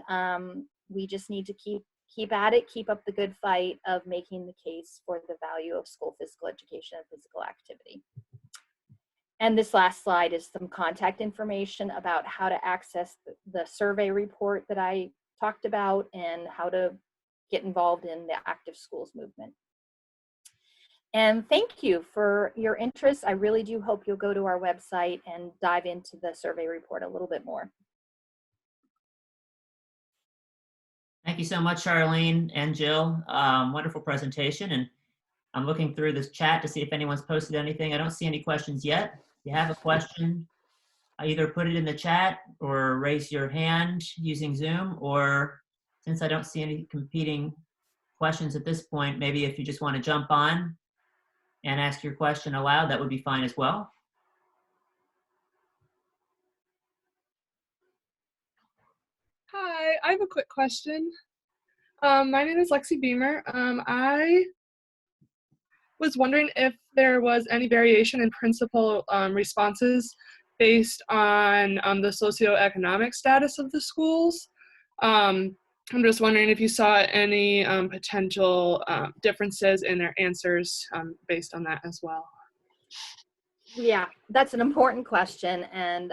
we just need to keep at it, keep up the good fight of making the case for the value of school physical education and physical activity. And this last slide is some contact information about how to access the survey report that I talked about and how to get involved in the active schools movement. And thank you for your interest. I really do hope you'll go to our website and dive into the survey report a little bit more. Thank you so much, Charlene and Jill. Wonderful presentation. And I'm looking through this chat to see if anyone's posted anything. I don't see any questions yet. If you have a question, either put it in the chat or raise your hand using Zoom, or since I don't see any competing questions at this point, maybe if you just want to jump on and ask your question aloud, that would be fine as well. Hi, I have a quick question. My name is Lexi Beamer. I was wondering if there was any variation in principal responses based on the socioeconomic status of the schools. I'm just wondering if you saw any potential differences in their answers based on that as well. Yeah, that's an important question, and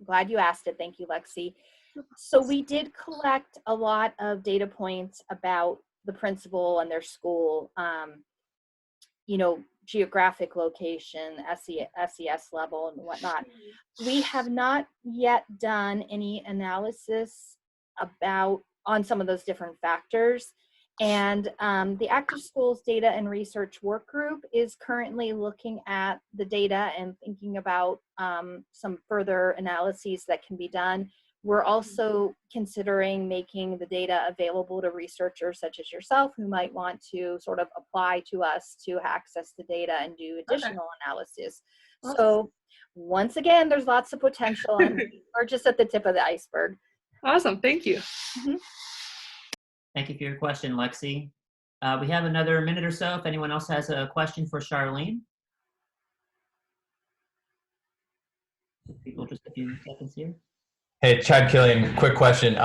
glad you asked it. Thank you, Lexi. So we did collect a lot of data points about the principal and their school, you know, geographic location, SES level and whatnot. We have not yet done any analysis on some of those different factors. And the Active Schools Data and Research Work Group is currently looking at the data and thinking about some further analyses that can be done. We're also considering making the data available to researchers such as yourself who might want to sort of apply to us to access the data and do additional analysis. Awesome. So once again, there's lots of potential and we're just at the tip of the iceberg. Awesome, thank you. Mm-hmm. Thank you for your question, Lexi. We have another minute or so if anyone else has a question for Charlene. People, just a few seconds here. Hey, Chad Killian, quick question.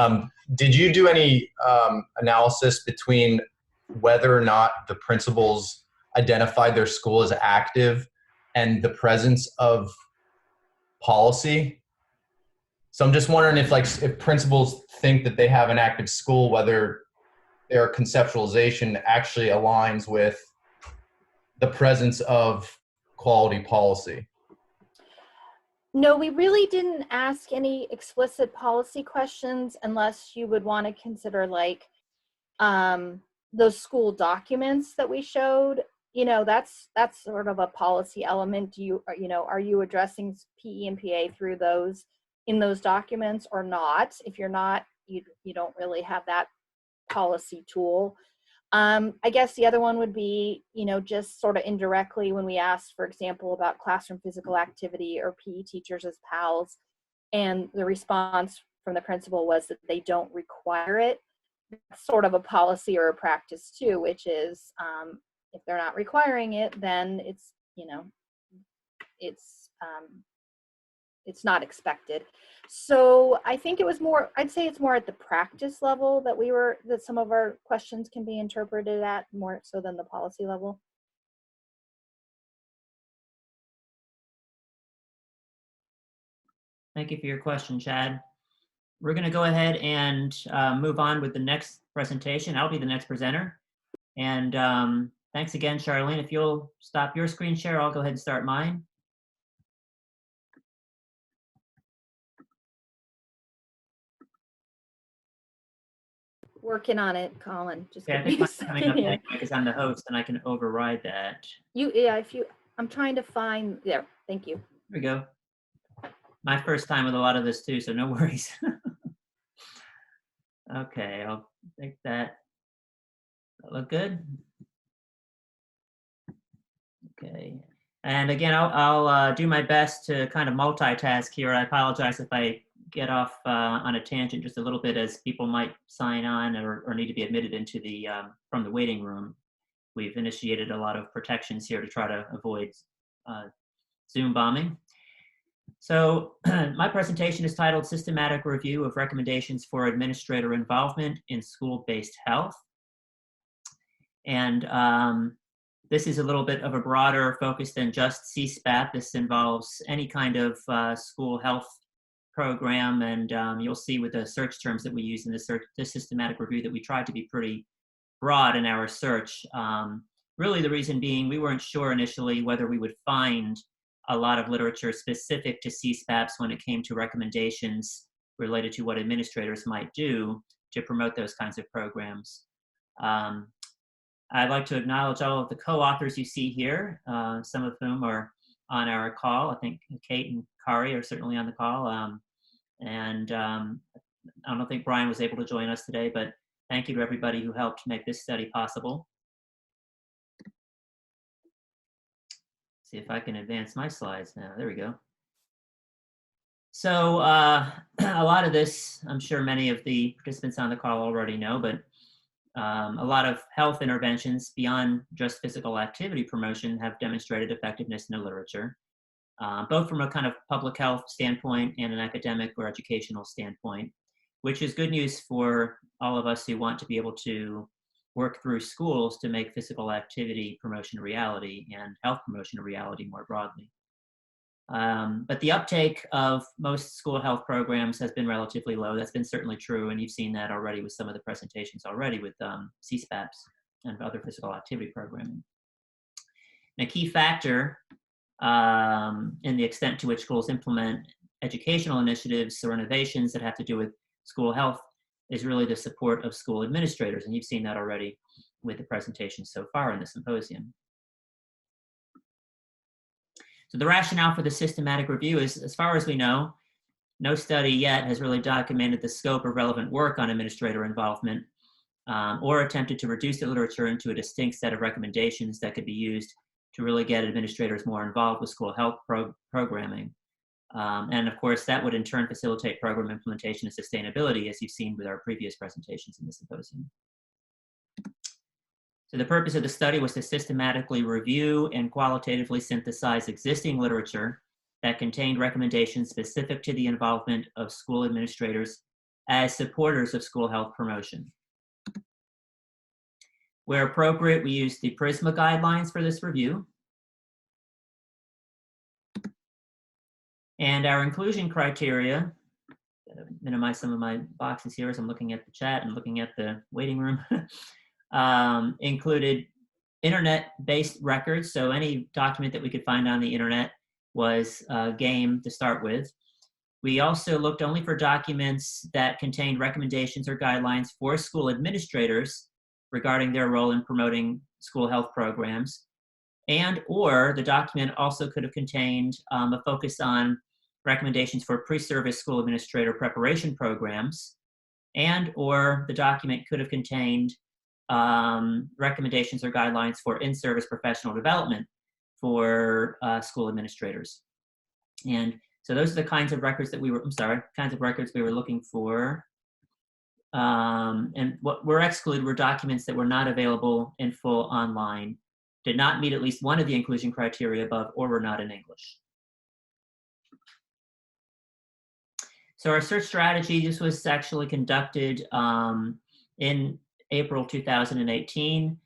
Did you do any analysis between whether or not the principals identified their school as active and the presence of policy? So I'm just wondering if principals think that they have an active school, whether their conceptualization actually aligns with the presence of quality policy. No, we really didn't ask any explicit policy questions unless you would want to consider like those school documents that we showed. You know, that's sort of a policy element. Are you addressing PE and PA through those in those documents or not? If you're not, you don't really have that policy tool. I guess the other one would be, just sort of indirectly when we asked, for example, about classroom physical activity or PE teachers as pals, and the response from the principal was that they don't require it. That's sort of a policy or a practice too, which is if they're not requiring it, then it's not expected. So I think it was more, I'd say it's more at the practice level that some of our questions can be interpreted at, more so than the policy level. Thank you for your question, Chad. We're going to go ahead and move on with the next presentation. I'll be the next presenter. And thanks again, Charlene. If you'll stop your screen share, I'll go ahead and start mine. Working on it, Colin. Just Yeah, I give me think a mine's coming up second here. anyway because I'm the host and I can override that. Yeah, I'm trying to find, there, thank you. There we go. My first time with a lot of this too, so no worries. Okay, I'll take that. That look good? Okay. And again, I'll do my best to kind of multitask here. I apologize if I get off on a tangent just a little bit, as people might sign on or need to be admitted into the from the waiting room. We've initiated a lot of protections here to try to avoid Zoom bombing. So my presentation is titled Systematic Review of Recommendations for Administrator Involvement in School-Based Health. And this is a little bit of a broader focus than just CSPAP. This involves any kind of school health program, and you'll see with the search terms that we use in this systematic review that we tried to be pretty broad in our search. Really the reason being we weren't sure initially whether we would find a lot of literature specific to CSPAPs when it came to recommendations related to what administrators might do to promote those kinds of programs. I'd like to acknowledge all of the co-authors you see here, some of whom are on our call. I think Kate and Kari are certainly on the call. I don't think Brian was able to join us today, but thank you to everybody who helped make this study possible. See if I can advance my slides now. There we go. So a lot of this, I'm sure many of the participants on the call already know, but a lot of health interventions beyond just physical activity promotion have demonstrated effectiveness in the literature, both from a kind of public health standpoint and an academic or educational standpoint, which is good news for all of us who want to be able to work through schools to make physical activity promotion a reality and health promotion a reality more broadly. But the uptake of most school health programs has been relatively low. That's been certainly true, and you've seen that already with some of the presentations already with CSPAPs and other physical activity programming. And a key factor in the extent to which schools implement educational initiatives or innovations that have to do with school health is really the support of school administrators, and you've seen that already with the presentations so far in the symposium. So the rationale for the systematic review is, as far as we know, no study yet has really documented the scope of relevant work on administrator involvement or attempted to reduce the literature into a distinct set of recommendations that could be used to really get administrators more involved with school health programming. And of course, that would in turn facilitate program implementation and sustainability, as you've seen with our previous presentations in the symposium. So the purpose of the study was to systematically review and qualitatively synthesize existing literature that contained recommendations specific to the involvement of school administrators as supporters of school health promotion. Where appropriate, we used the PRISMA guidelines for this review. And our inclusion criteria, minimize some of my boxes here as I'm looking at the chat and looking at the waiting room, included internet-based records. So any document that we could find on the internet was game to start with. We also looked only for documents that contained recommendations or guidelines for school administrators regarding their role in promoting school health programs. And or the document also could have contained a focus on recommendations for pre-service school administrator preparation programs, and or the document could have contained recommendations or guidelines for in-service professional development for school administrators. And so those are the kinds of records that we were, kinds of records we were looking for. And what were excluded were documents that were not available in full online, did not meet at least one of the inclusion criteria above, or were not in English. So our search strategy, this was actually conducted in April 2018.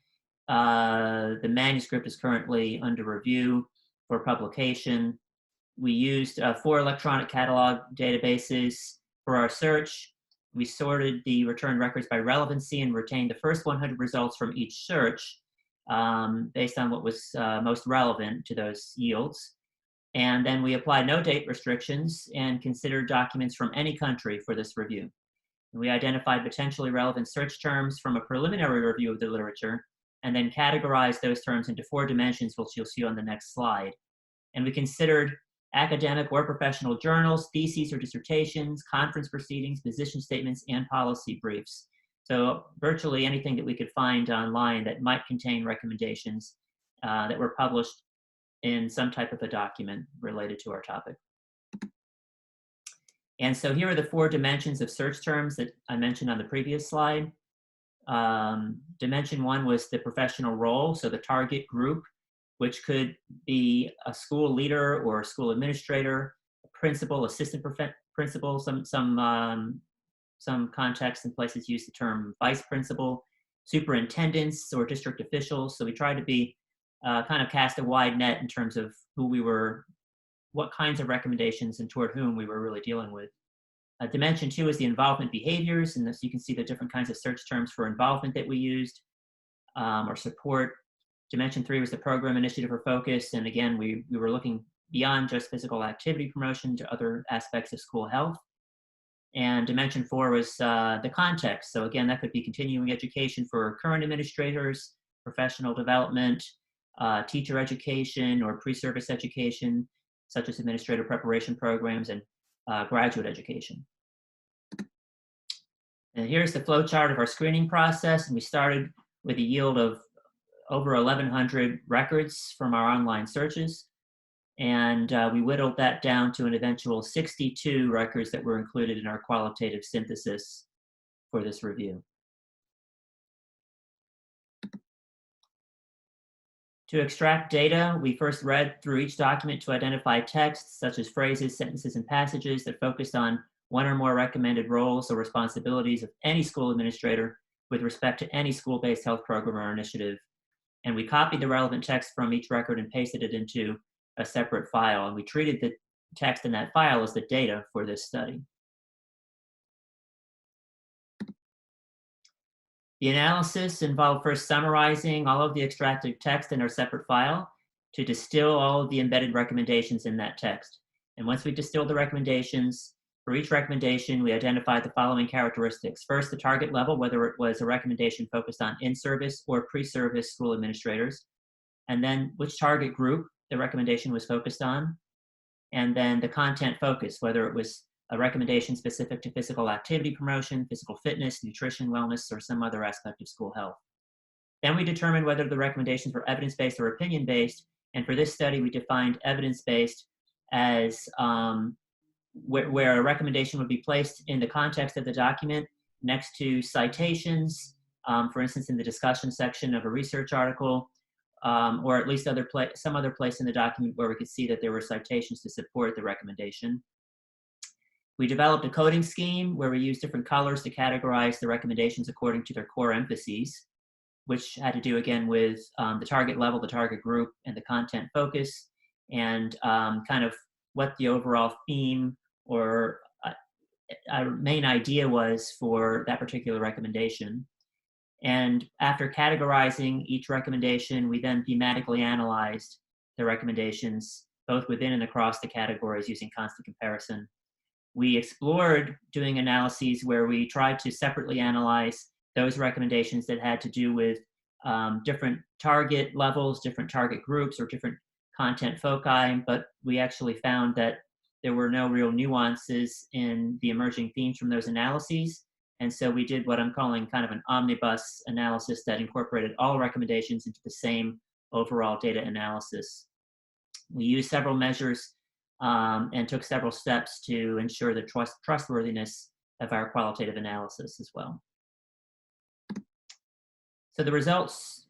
The manuscript is currently under review for publication. We used 4 electronic catalog databases for our search. We sorted the returned records by relevancy and retained the first 100 results from each search based on what was most relevant to those yields. And then we applied no date restrictions and considered documents from any country for this review. We identified potentially relevant search terms from a preliminary review of the literature, and then categorized those terms into 4 dimensions, which you'll see on the next slide. And we considered academic or professional journals, theses or dissertations, conference proceedings, position statements, and policy briefs. So virtually anything that we could find online that might contain recommendations that were published in some type of a document related to our topic. And so here are the 4 dimensions of search terms that I mentioned on the previous slide. Dimension 1 was the professional role, so the target group, which could be a school leader or a school administrator, a principal, assistant principal. Some contexts and places use the term vice principal, superintendents or district officials. So we tried to be kind of cast a wide net in terms of who we were, what kinds of recommendations and toward whom we were really dealing with. Dimension 2 is the involvement behaviors, and this, you can see the different kinds of search terms for involvement that we used or support. Dimension 3 was the program initiative or focus, and again, we were looking beyond just physical activity promotion to other aspects of school health. And Dimension 4 was the context. So again, that could be continuing education for current administrators, professional development, teacher education, or pre-service education, such as administrator preparation programs and graduate education. And here's the flow chart of our screening process. And we started with a yield of over 1,100 records from our online searches. And we whittled that down to an eventual 62 records that were included in our qualitative synthesis for this review. To extract data, we first read through each document to identify texts such as phrases, sentences, and passages that focused on one or more recommended roles or responsibilities of any school administrator with respect to any school-based health program or initiative. And we copied the relevant text from each record and pasted it into a separate file. And we treated the text in that file as the data for this study. The analysis involved first summarizing all of the extracted text in our separate file to distill all of the embedded recommendations in that text. And once we distilled the recommendations, for each recommendation, we identified the following characteristics. First, the target level, whether it was a recommendation focused on in-service or pre-service school administrators, and then which target group the recommendation was focused on, and then the content focus, whether it was a recommendation specific to physical activity promotion, physical fitness, nutrition, wellness, or some other aspect of school health. Then we determined whether the recommendations were evidence-based or opinion-based, and for this study, we defined evidence-based as where a recommendation would be placed in the context of the document next to citations, for instance, in the discussion section of a research article, or at least some other place in the document where we could see that there were citations to support the recommendation. We developed a coding scheme where we used different colors to categorize the recommendations according to their core emphases, which had to do again with the target level, the target group, and the content focus, and kind of what the overall theme or our main idea was for that particular recommendation. And after categorizing each recommendation, we then thematically analyzed the recommendations both within and across the categories using constant comparison. We explored doing analyses where we tried to separately analyze those recommendations that had to do with different target levels, different target groups, or different content foci, but we actually found that there were no real nuances in the emerging themes from those analyses. And so we did what I'm calling kind of an omnibus analysis that incorporated all recommendations into the same overall data analysis. We used several measures and took several steps to ensure the trustworthiness of our qualitative analysis as well. So the results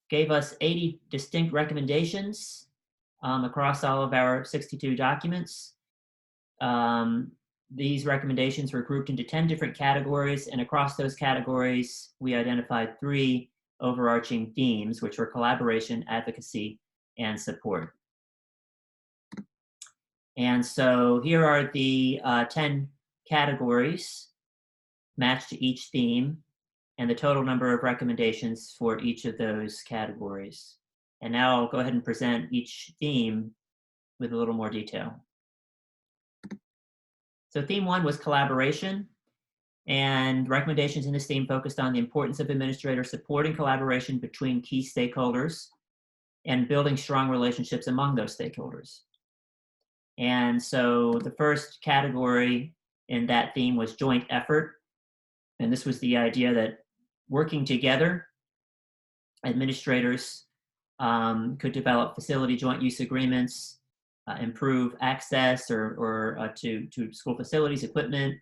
gave us 80 distinct recommendations across all of our 62 documents. These recommendations were grouped into 10 different categories, and across those categories, we identified 3 overarching themes, which were collaboration, advocacy, and support. And so here are the 10 categories matched to each theme and the total number of recommendations for each of those categories. And now I'll go ahead and present each theme with a little more detail. So theme 1 was collaboration. And recommendations in this theme focused on the importance of administrators supporting collaboration between key stakeholders and building strong relationships among those stakeholders. And so the first category in that theme was joint effort. And this was the idea that working together, administrators could develop facility joint use agreements, improve access to school facilities, equipment,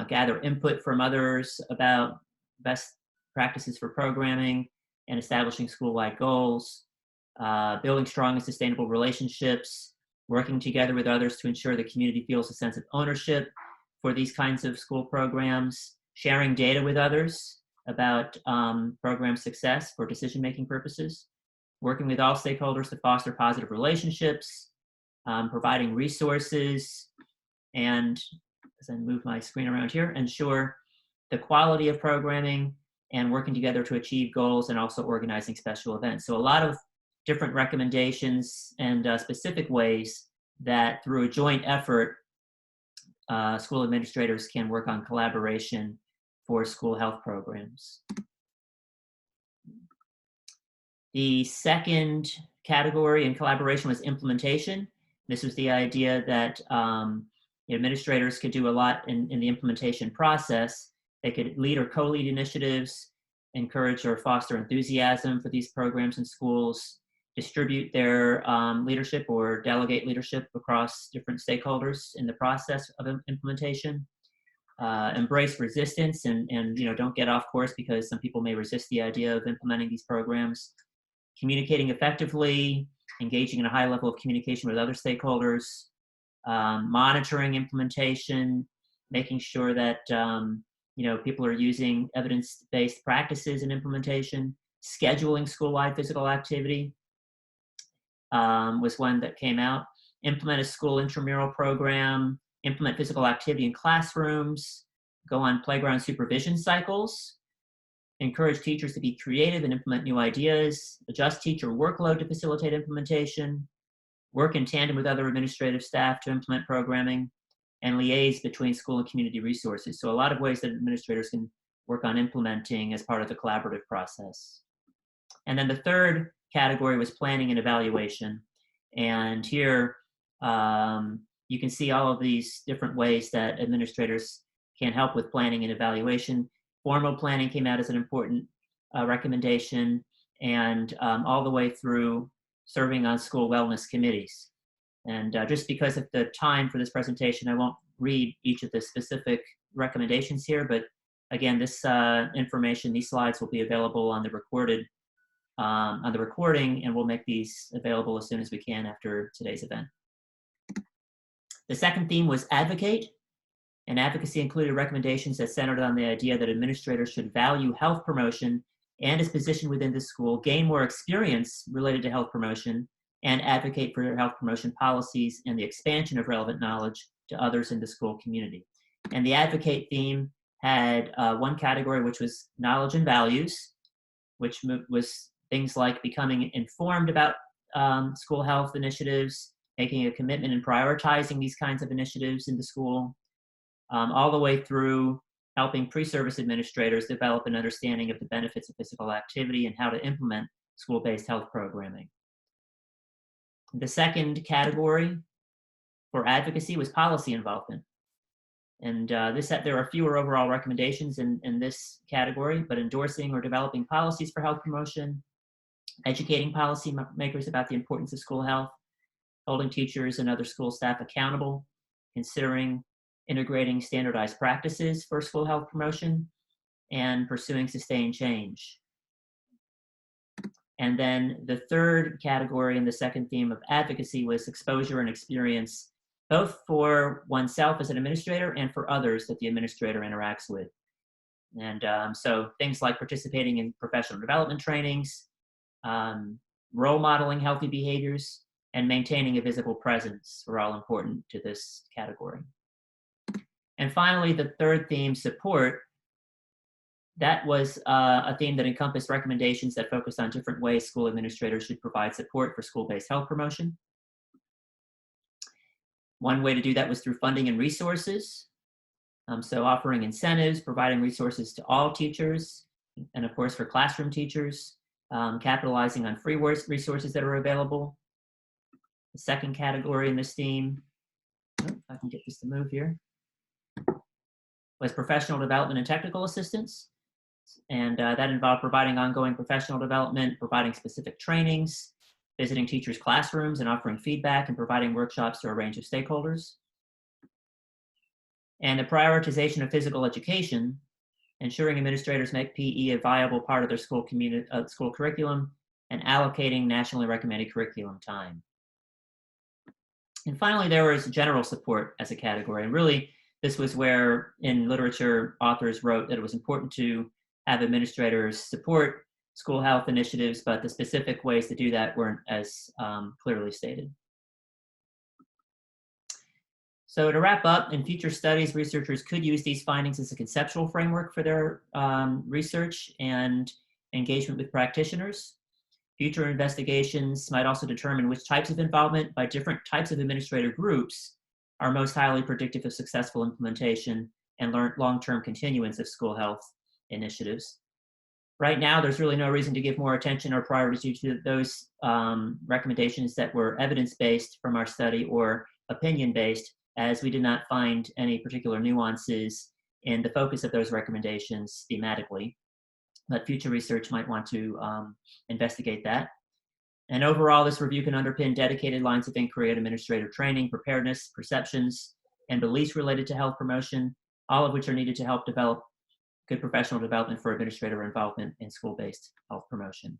gather input from others about best practices for programming and establishing school-wide goals, building strong and sustainable relationships, working together with others to ensure the community feels a sense of ownership for these kinds of school programs, sharing data with others about program success for decision-making purposes, working with all stakeholders to foster positive relationships, providing resources, and as I move my screen around here, ensure the quality of programming and working together to achieve goals and also organizing special events. So a lot of different recommendations and specific ways that through a joint effort, school administrators can work on collaboration for school health programs. The second category in collaboration was implementation. This was the idea that administrators could do a lot in the implementation process. They could lead or co-lead initiatives, encourage or foster enthusiasm for these programs in schools, distribute their leadership or delegate leadership across different stakeholders in the process of implementation, embrace resistance and don't get off course because some people may resist the idea of implementing these programs, communicating effectively, engaging in a high level of communication with other stakeholders, monitoring implementation, making sure that people are using evidence-based practices in implementation, scheduling school-wide physical activity was one that came out, implement a school intramural program, implement physical activity in classrooms, go on playground supervision cycles, encourage teachers to be creative and implement new ideas, adjust teacher workload to facilitate implementation, work in tandem with other administrative staff to implement programming, and liaise between school and community resources. So a lot of ways that administrators can work on implementing as part of the collaborative process. And then the third category was planning and evaluation. And here you can see all of these different ways that administrators can help with planning and evaluation. Formal planning came out as an important recommendation, and all the way through serving on school wellness committees. And just because of the time for this presentation, I won't read each of the specific recommendations here, but again, this information, these slides will be available on the recording, and we'll make these available as soon as we can after today's event. The second theme was advocate, and advocacy included recommendations that centered on the idea that administrators should value health promotion and his position within the school, gain more experience related to health promotion, and advocate for health promotion policies and the expansion of relevant knowledge to others in the school community. And the advocate theme had one category, which was knowledge and values, which was things like becoming informed about school health initiatives, making a commitment and prioritizing these kinds of initiatives in the school, all the way through helping pre-service administrators develop an understanding of the benefits of physical activity and how to implement school-based health programming. The second category for advocacy was policy involvement. And there are fewer overall recommendations in this category, but endorsing or developing policies for health promotion, educating policymakers about the importance of school health, holding teachers and other school staff accountable, considering integrating standardized practices for school health promotion, and pursuing sustained change. And then the third category in the second theme of advocacy was exposure and experience, both for oneself as an administrator and for others that the administrator interacts with. And so things like participating in professional development trainings, role modeling healthy behaviors, and maintaining a visible presence are all important to this category. And finally, the third theme, support, that was a theme that encompassed recommendations that focused on different ways school administrators should provide support for school-based health promotion. One way to do that was through funding and resources. So offering incentives, providing resources to all teachers, and of course for classroom teachers, capitalizing on free resources that are available. The second category in this theme, if I can get this to move here, was professional development and technical assistance. And that involved providing ongoing professional development, providing specific trainings, visiting teachers' classrooms and offering feedback, and providing workshops to a range of stakeholders. And the prioritization of physical education, ensuring administrators make PE a viable part of their school curriculum, and allocating nationally recommended curriculum time. And finally, there was general support as a category. And really, this was where in literature, authors wrote that it was important to have administrators support school health initiatives, but the specific ways to do that weren't as clearly stated. So to wrap up, in future studies, researchers could use these findings as a conceptual framework for their research and engagement with practitioners. Future investigations might also determine which types of involvement by different types of administrator groups are most highly predictive of successful implementation and long-term continuance of school health initiatives. Right now, there's really no reason to give more attention or priority to those recommendations that were evidence-based from our study or opinion-based, as we did not find any particular nuances in the focus of those recommendations thematically. But future research might want to investigate that. And overall, this review can underpin dedicated lines of inquiry at administrative training, preparedness, perceptions, and beliefs related to health promotion, all of which are needed to help develop good professional development for administrator involvement in school-based health promotion.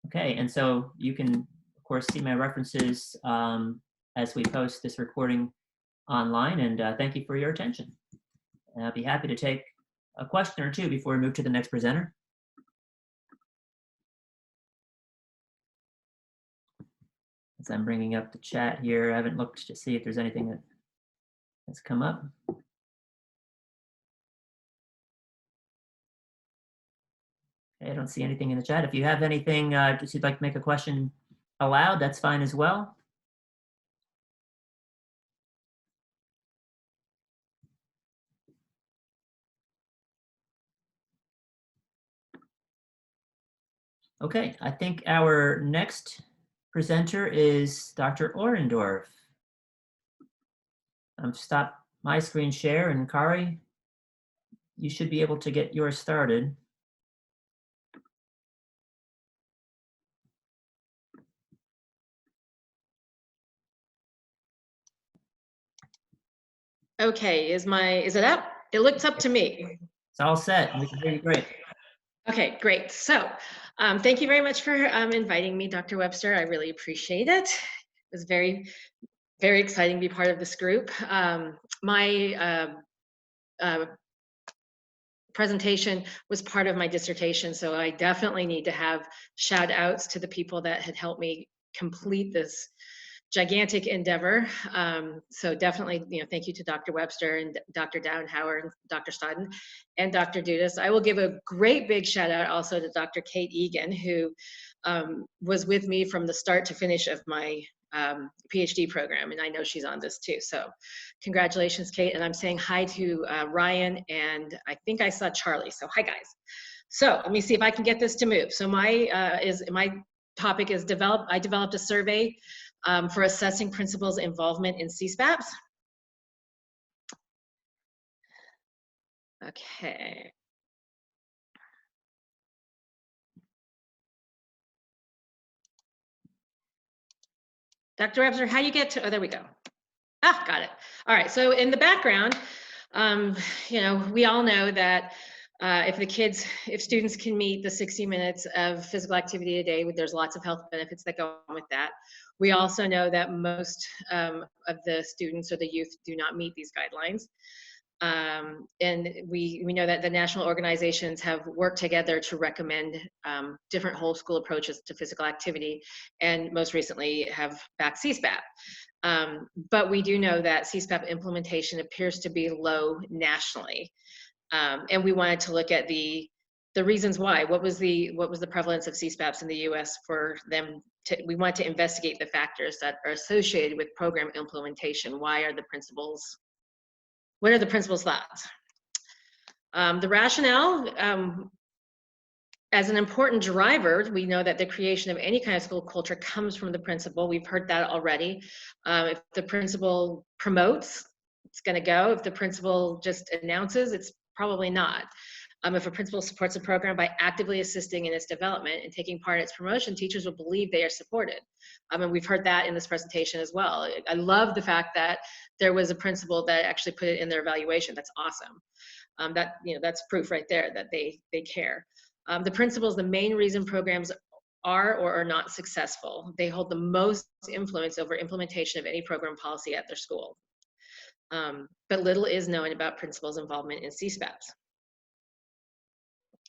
Okay, and so you can, of course, see my references as we post this recording online, and thank you for your attention. And I'll be happy to take a question or two before we move to the next presenter. As I'm bringing up the chat here, I haven't looked to see if there's anything that's come up. Okay, I don't see anything in the chat. If you have anything, if you'd like to make a question aloud, that's fine as well. Okay, I think our next presenter is Dr. Orendorff. Stop my screen share, and Kari, you should be able to get yours started. Okay, is it up? It looks up to me. It's all set. We can hear you great. Okay, great. So thank you very much for inviting me, Dr. Webster. I really appreciate it. It was very, very exciting to be part of this group. My presentation was part of my dissertation, so I definitely need to have shout outs to the people that had helped me complete this gigantic endeavor. So definitely, thank you to Dr. Webster and Dr. Downhauer and Dr. Stodden and Dr. Dudas. I will give a great big shout out also to Dr. Kate Egan, who was with me from the start to finish of my PhD program, and I know she's on this too. So congratulations, Kate. And I'm saying hi to Ryan, and I think I saw Charlie. So hi, guys. So let me see if I can get this to move. So my topic is I developed a survey for assessing principals' involvement in CSPAPs. Okay. Dr. Webster, how do you get to, oh, there we go. Ah, got it. All right, so in the background, we all know that if students can meet the 60 minutes of physical activity a day, there's lots of health benefits that go on with that. We also know that most of the students or the youth do not meet these guidelines. And we know that the national organizations have worked together to recommend different whole school approaches to physical activity, and most recently have backed CSPAP. But we do know that CSPAP implementation appears to be low nationally. And we wanted to look at the reasons why. What was the prevalence of CSPAPs in the US for them we want to investigate the factors that are associated with program implementation. Why are the principals What are the principal's thoughts? The rationale, as an important driver, we know that the creation of any kind of school culture comes from the principal. We've heard that already. If the principal promotes, it's going to go. If the principal just announces, it's probably not. If a principal supports a program by actively assisting in its development and taking part in its promotion, teachers will believe they are supported. And we've heard that in this presentation as well. I love the fact that there was a principal that actually put it in their evaluation. That's awesome. That's proof right there that they care. The principal is the main reason programs are or are not successful. They hold the most influence over implementation of any program policy at their school. But little is known about principals' involvement in CSPAPs.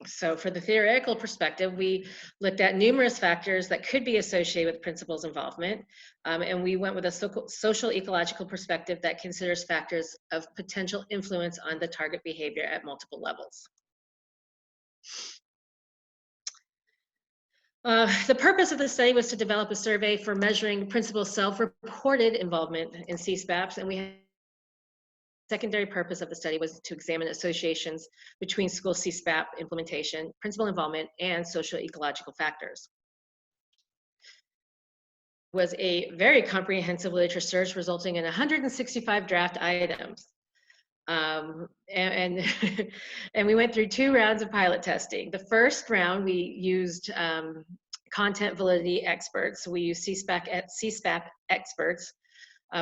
So for the theoretical perspective, we looked at numerous factors that could be associated with principals' involvement, and we went with a social ecological perspective that considers factors of potential influence on the target behavior at multiple levels. The purpose of the study was to develop a survey for measuring principals' self-reported involvement in CSPAPs, and we had secondary purpose of the study was to examine associations between school CSPAP implementation, principal involvement, and social ecological factors. It was a very comprehensive literature search resulting in 165 draft items. And we went through 2 rounds of pilot testing. The first round, we used content validity experts. So we used CSPAP experts,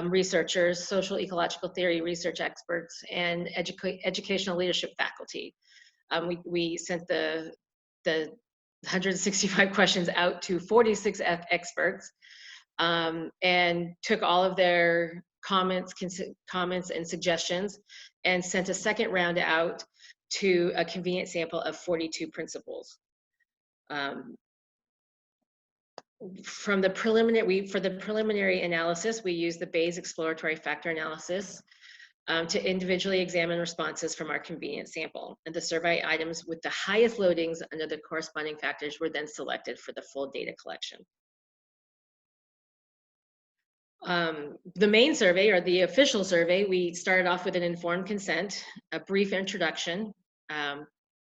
researchers, social ecological theory research experts, and educational leadership faculty. We sent the 165 questions out to 46 experts and took all of their comments and suggestions and sent a second round out to a convenient sample of 42 principals. For the preliminary analysis, we used the Bayes exploratory factor analysis to individually examine responses from our convenient sample. And the survey items with the highest loadings under the corresponding factors were then selected for the full data collection. The main survey, or the official survey, we started off with an informed consent, a brief introduction,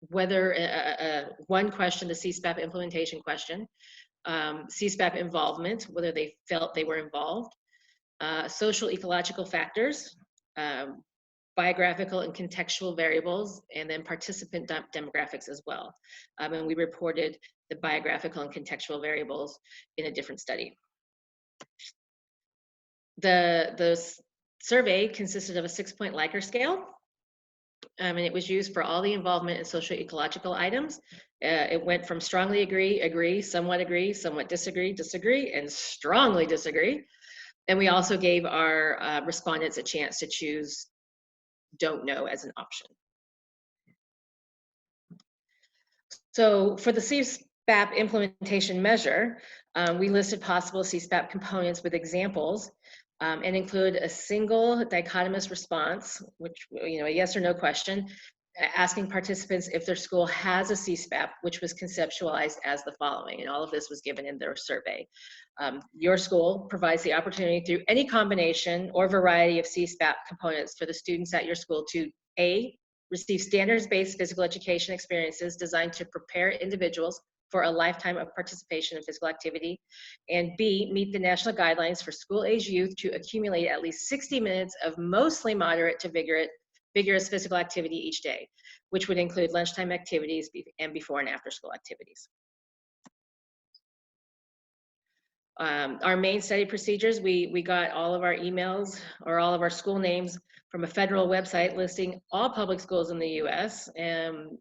one question, the CSPAP implementation question, CSPAP involvement, whether they felt they were involved, social ecological factors, biographical and contextual variables, and then participant demographics as well. And we reported the biographical and contextual variables in a different study. The survey consisted of a 6-point Likert scale, and it was used for all the involvement in social ecological items. It went from strongly agree, somewhat disagree, and strongly disagree. And we also gave our respondents a chance to choose don't know as an option. So for the CSPAP implementation measure, we listed possible CSPAP components with examples and include a single dichotomous response, which, a yes or no question, asking participants if their school has a CSPAP, which was conceptualized as the following, and all of this was given in their survey. Your school provides the opportunity through any combination or variety of CSPAP components for the students at your school to A, receive standards-based physical education experiences designed to prepare individuals for a lifetime of participation in physical activity, and B, meet the national guidelines for school-age youth to accumulate at least 60 minutes of mostly moderate to vigorous physical activity each day, which would include lunchtime activities and before and after school activities. Our main study procedures, we got all of our emails or all of our school names from a federal website listing all public schools in the US, and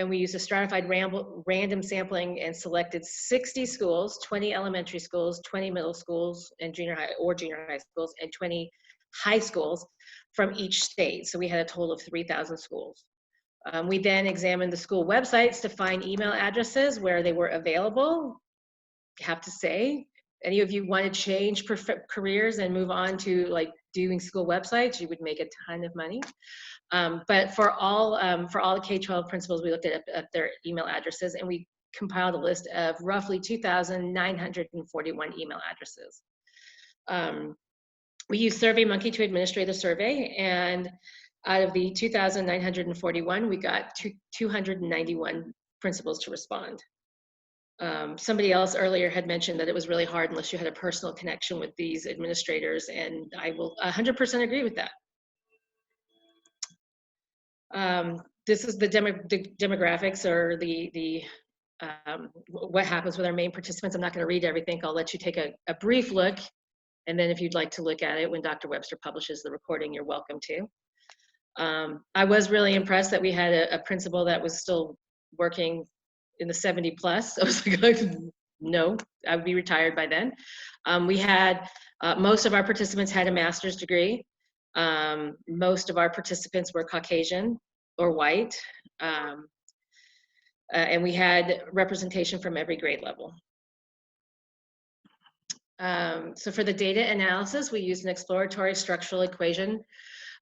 we used a stratified random sampling and selected 60 schools, 20 elementary schools, 20 middle schools and junior high schools, and 20 high schools from each state. So we had a total of 3,000 schools. We then examined the school websites to find email addresses where they were available. I have to say, any of you want to change careers and move on to like doing school websites, you would make a ton of money. But for all the K-12 principals, we looked at their email addresses, and we compiled a list of roughly 2,941 email addresses. We used SurveyMonkey to administrate the survey, and Out of the 2,941, we got 291 principals to respond. Somebody else earlier had mentioned that it was really hard unless you had a personal connection with these administrators, and I will 100% agree with that. This is the demographics, or the what happens with our main participants. I'm not going to read everything. I'll let you take a brief look, and then if you'd like to look at it when Dr. Webster publishes the recording, you're welcome to. I was really impressed that we had a principal that was still working in the 70 plus. I was like, no, I would be retired by then. We had, most of our participants had a master's degree. Most of our participants were Caucasian or white. And we had representation from every grade level. So for the data analysis, we used an exploratory structural equation.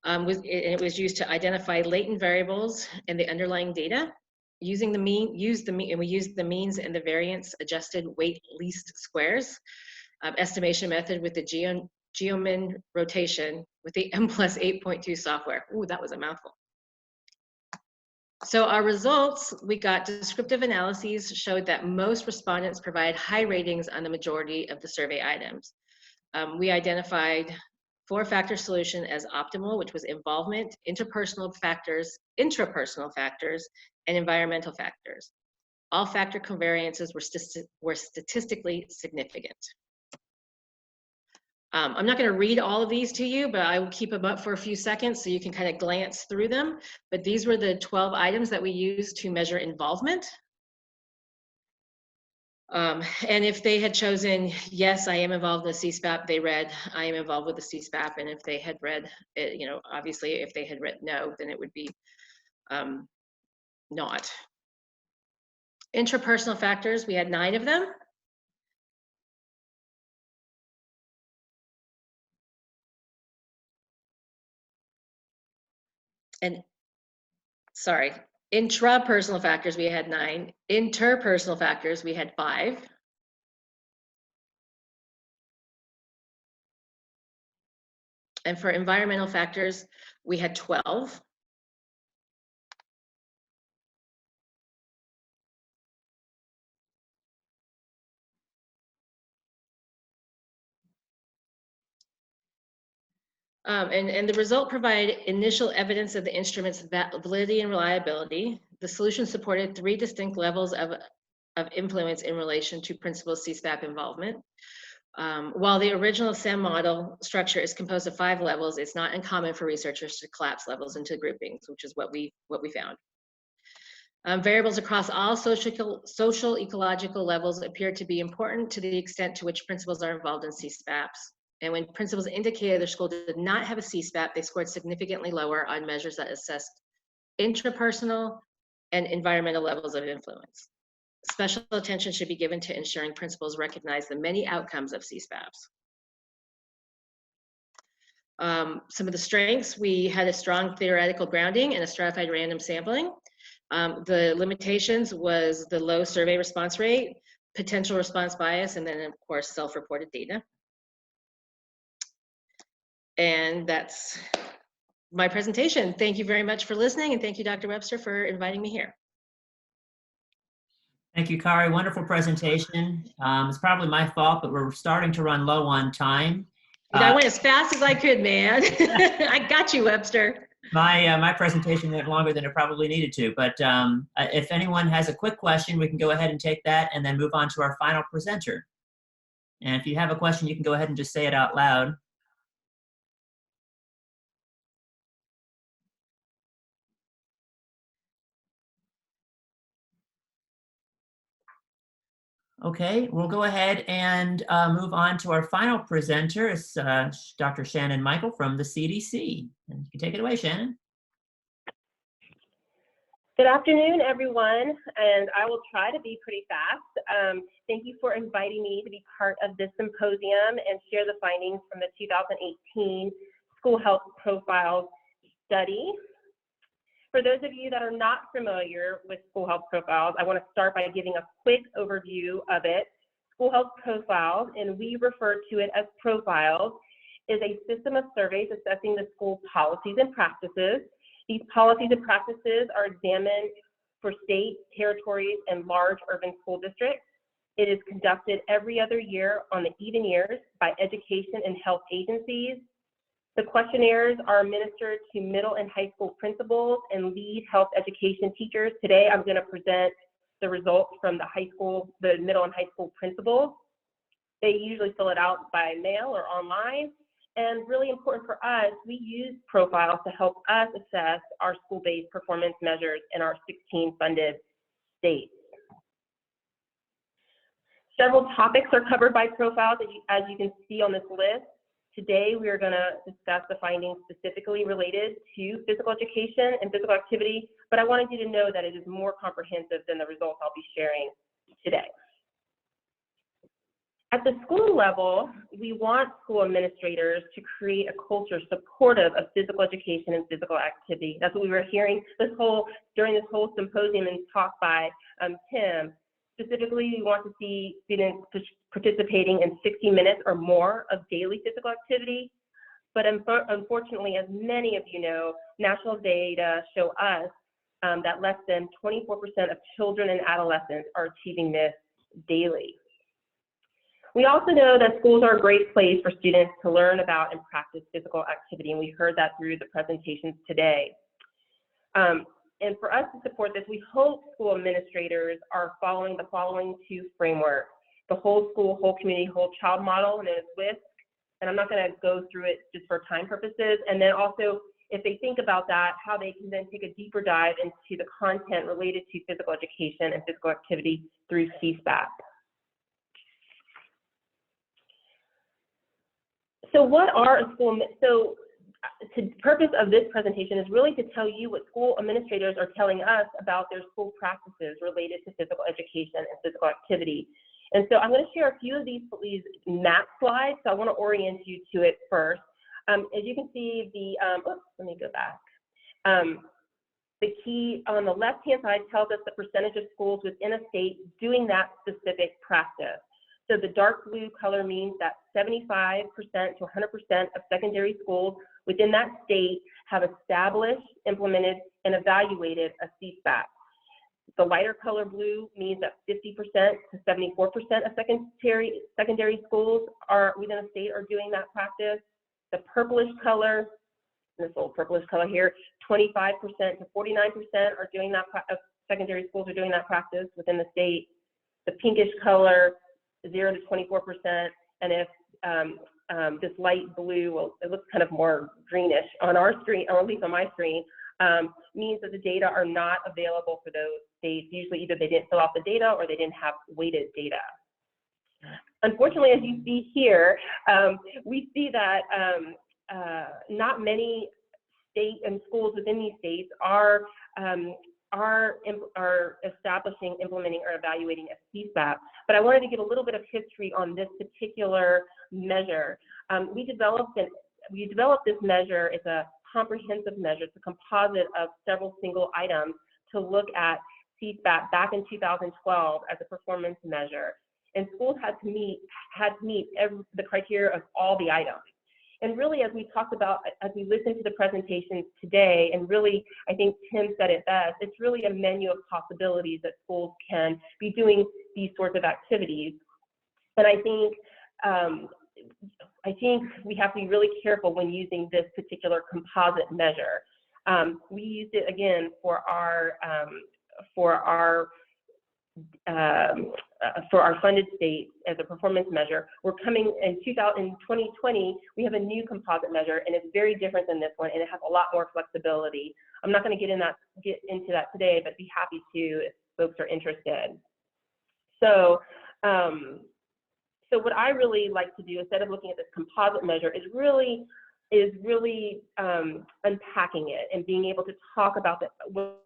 It was used to identify latent variables in the underlying data. Using the mean, and we used the means and the variance adjusted weight least squares estimation method with the geomin rotation with the M+8.2 software. Ooh, that was a mouthful. So our results, we got descriptive analyses showed that most respondents provide high ratings on the majority of the survey items. We identified 4-factor solution as optimal, which was involvement, intrapersonal factors, and environmental factors. All factor covariances were statistically significant. I'm not going to read all of these to you, but I will keep them up for a few seconds so you can kind of glance through them. But these were the 12 items that we used to measure involvement. And if they had chosen, yes, I am involved in the CSPAP, they read, I am involved with the CSPAP. And if they had read, you know, obviously if they had read no, then it would be not. Intrapersonal factors, we had 9 of them. And sorry, intrapersonal factors, we had 9. Interpersonal factors, we had 5. And for environmental factors, we had 12. And the result provided initial evidence of the instrument's validity and reliability. The solution supported 3 distinct levels of influence in relation to principal CSPAP involvement. While the original SEM model structure is composed of 5 levels, it's not uncommon for researchers to collapse levels into groupings, which is what we found. Variables across all social ecological levels appear to be important to the extent to which principals are involved in CSPAPs. And when principals indicated their school did not have a CSPAP, they scored significantly lower on measures that assessed intrapersonal and environmental levels of influence. Special attention should be given to ensuring principals recognize the many outcomes of CSPAPs. Some of the strengths, we had a strong theoretical grounding and a stratified random sampling. The limitations was the low survey response rate, potential response bias, and then of course self-reported data. And that's my presentation. Thank you very much for listening, and thank you, Dr. Webster, for inviting me here. Thank you, Kari. Wonderful presentation. It's probably my fault, but we're starting to run low on time. I went as fast as I could, man. I got you, Webster. My presentation went longer than it probably needed to, but if anyone has a quick question, we can go ahead and take that and then move on to our final presenter. And if you have a question, you can go ahead and just say it out loud. Okay, we'll go ahead and move on to our final presenter. It's Dr. Shannon Michael from the CDC. And you can take it away, Shannon. Good afternoon, everyone, and I will try to be pretty fast. Thank you for inviting me to be part of this symposium and share the findings from the 2018 School Health Profiles study. For those of you that are not familiar with School Health Profiles, I want to start by giving a quick overview of it. School Health Profiles, and we refer to it as profiles, is a system of surveys assessing the school policies and practices. These policies and practices are examined for state, territories, and large urban school districts. It is conducted every other year on the even years by education and health agencies. The questionnaires are administered to middle and high school principals and lead health education teachers. Today, I'm going to present the results from the middle and high school principals. They usually fill it out by mail or online. And really important for us, we use profiles to help us assess our school-based performance measures in our 16 funded states. Several topics are covered by profiles, as you can see on this list. Today, we are going to discuss the findings specifically related to physical education and physical activity, but I wanted you to know that it is more comprehensive than the results I'll be sharing today. At the school level, we want school administrators to create a culture supportive of physical education and physical activity. That's what we were hearing during this whole symposium and talk by Tim. Specifically, we want to see students participating in 60 minutes or more of daily physical activity. But unfortunately, as many of you know, national data show us that less than 24% of children and adolescents are achieving this daily. We also know that schools are a great place for students to learn about and practice physical activity, and we heard that through the presentations today. And for us to support this, we hope school administrators are following the following two frameworks: the whole school, whole community, whole child model, known as WISC. And I'm not going to go through it just for time purposes. And then also, if they think about that, how they can then take a deeper dive into the content related to physical education and physical activity through CSPAP. So what are a school, the purpose of this presentation is really to tell you what school administrators are telling us about their school practices related to physical education and physical activity. And so I'm going to share a few of these map slides. So I want to orient you to it first. As you can see, let me go back. The key on the left-hand side tells us the percentage of schools within a state doing that specific practice. So the dark blue color means that 75% to 100% of secondary schools within that state have established, implemented, and evaluated a CSPAP. The lighter color blue means that 50% to 74% of secondary schools within a state are doing that practice. The purplish color, this little purplish color here, 25% to 49% are doing that, of secondary schools are doing that practice within the state. The pinkish color, 0 to 24%, and if this light blue, well, it looks kind of more greenish on our screen, or at least on my screen, means that the data are not available for those states. Usually either they didn't fill out the data or they didn't have weighted data. Unfortunately, as you see here, we see that not many states and schools within these states are establishing, implementing, or evaluating a CSPAP. But I wanted to give a little bit of history on this particular measure. We developed this measure. It's a comprehensive measure. It's a composite of several single items to look at CSPAP back in 2012 as a performance measure. And schools had to meet the criteria of all the items. And really, as we talked about, as we listened to the presentations today, and really, I think Tim said it best, it's really a menu of possibilities that schools can be doing these sorts of activities. And I think we have to be really careful when using this particular composite measure. We used it again for our funded states as a performance measure. We're coming in 2020, we have a new composite measure, and it's very different than this one, and it has a lot more flexibility. I'm not going to get into that today, but be happy to if folks are interested. So, what I really like to do, instead of looking at this composite measure, is really unpacking it and being able to talk about what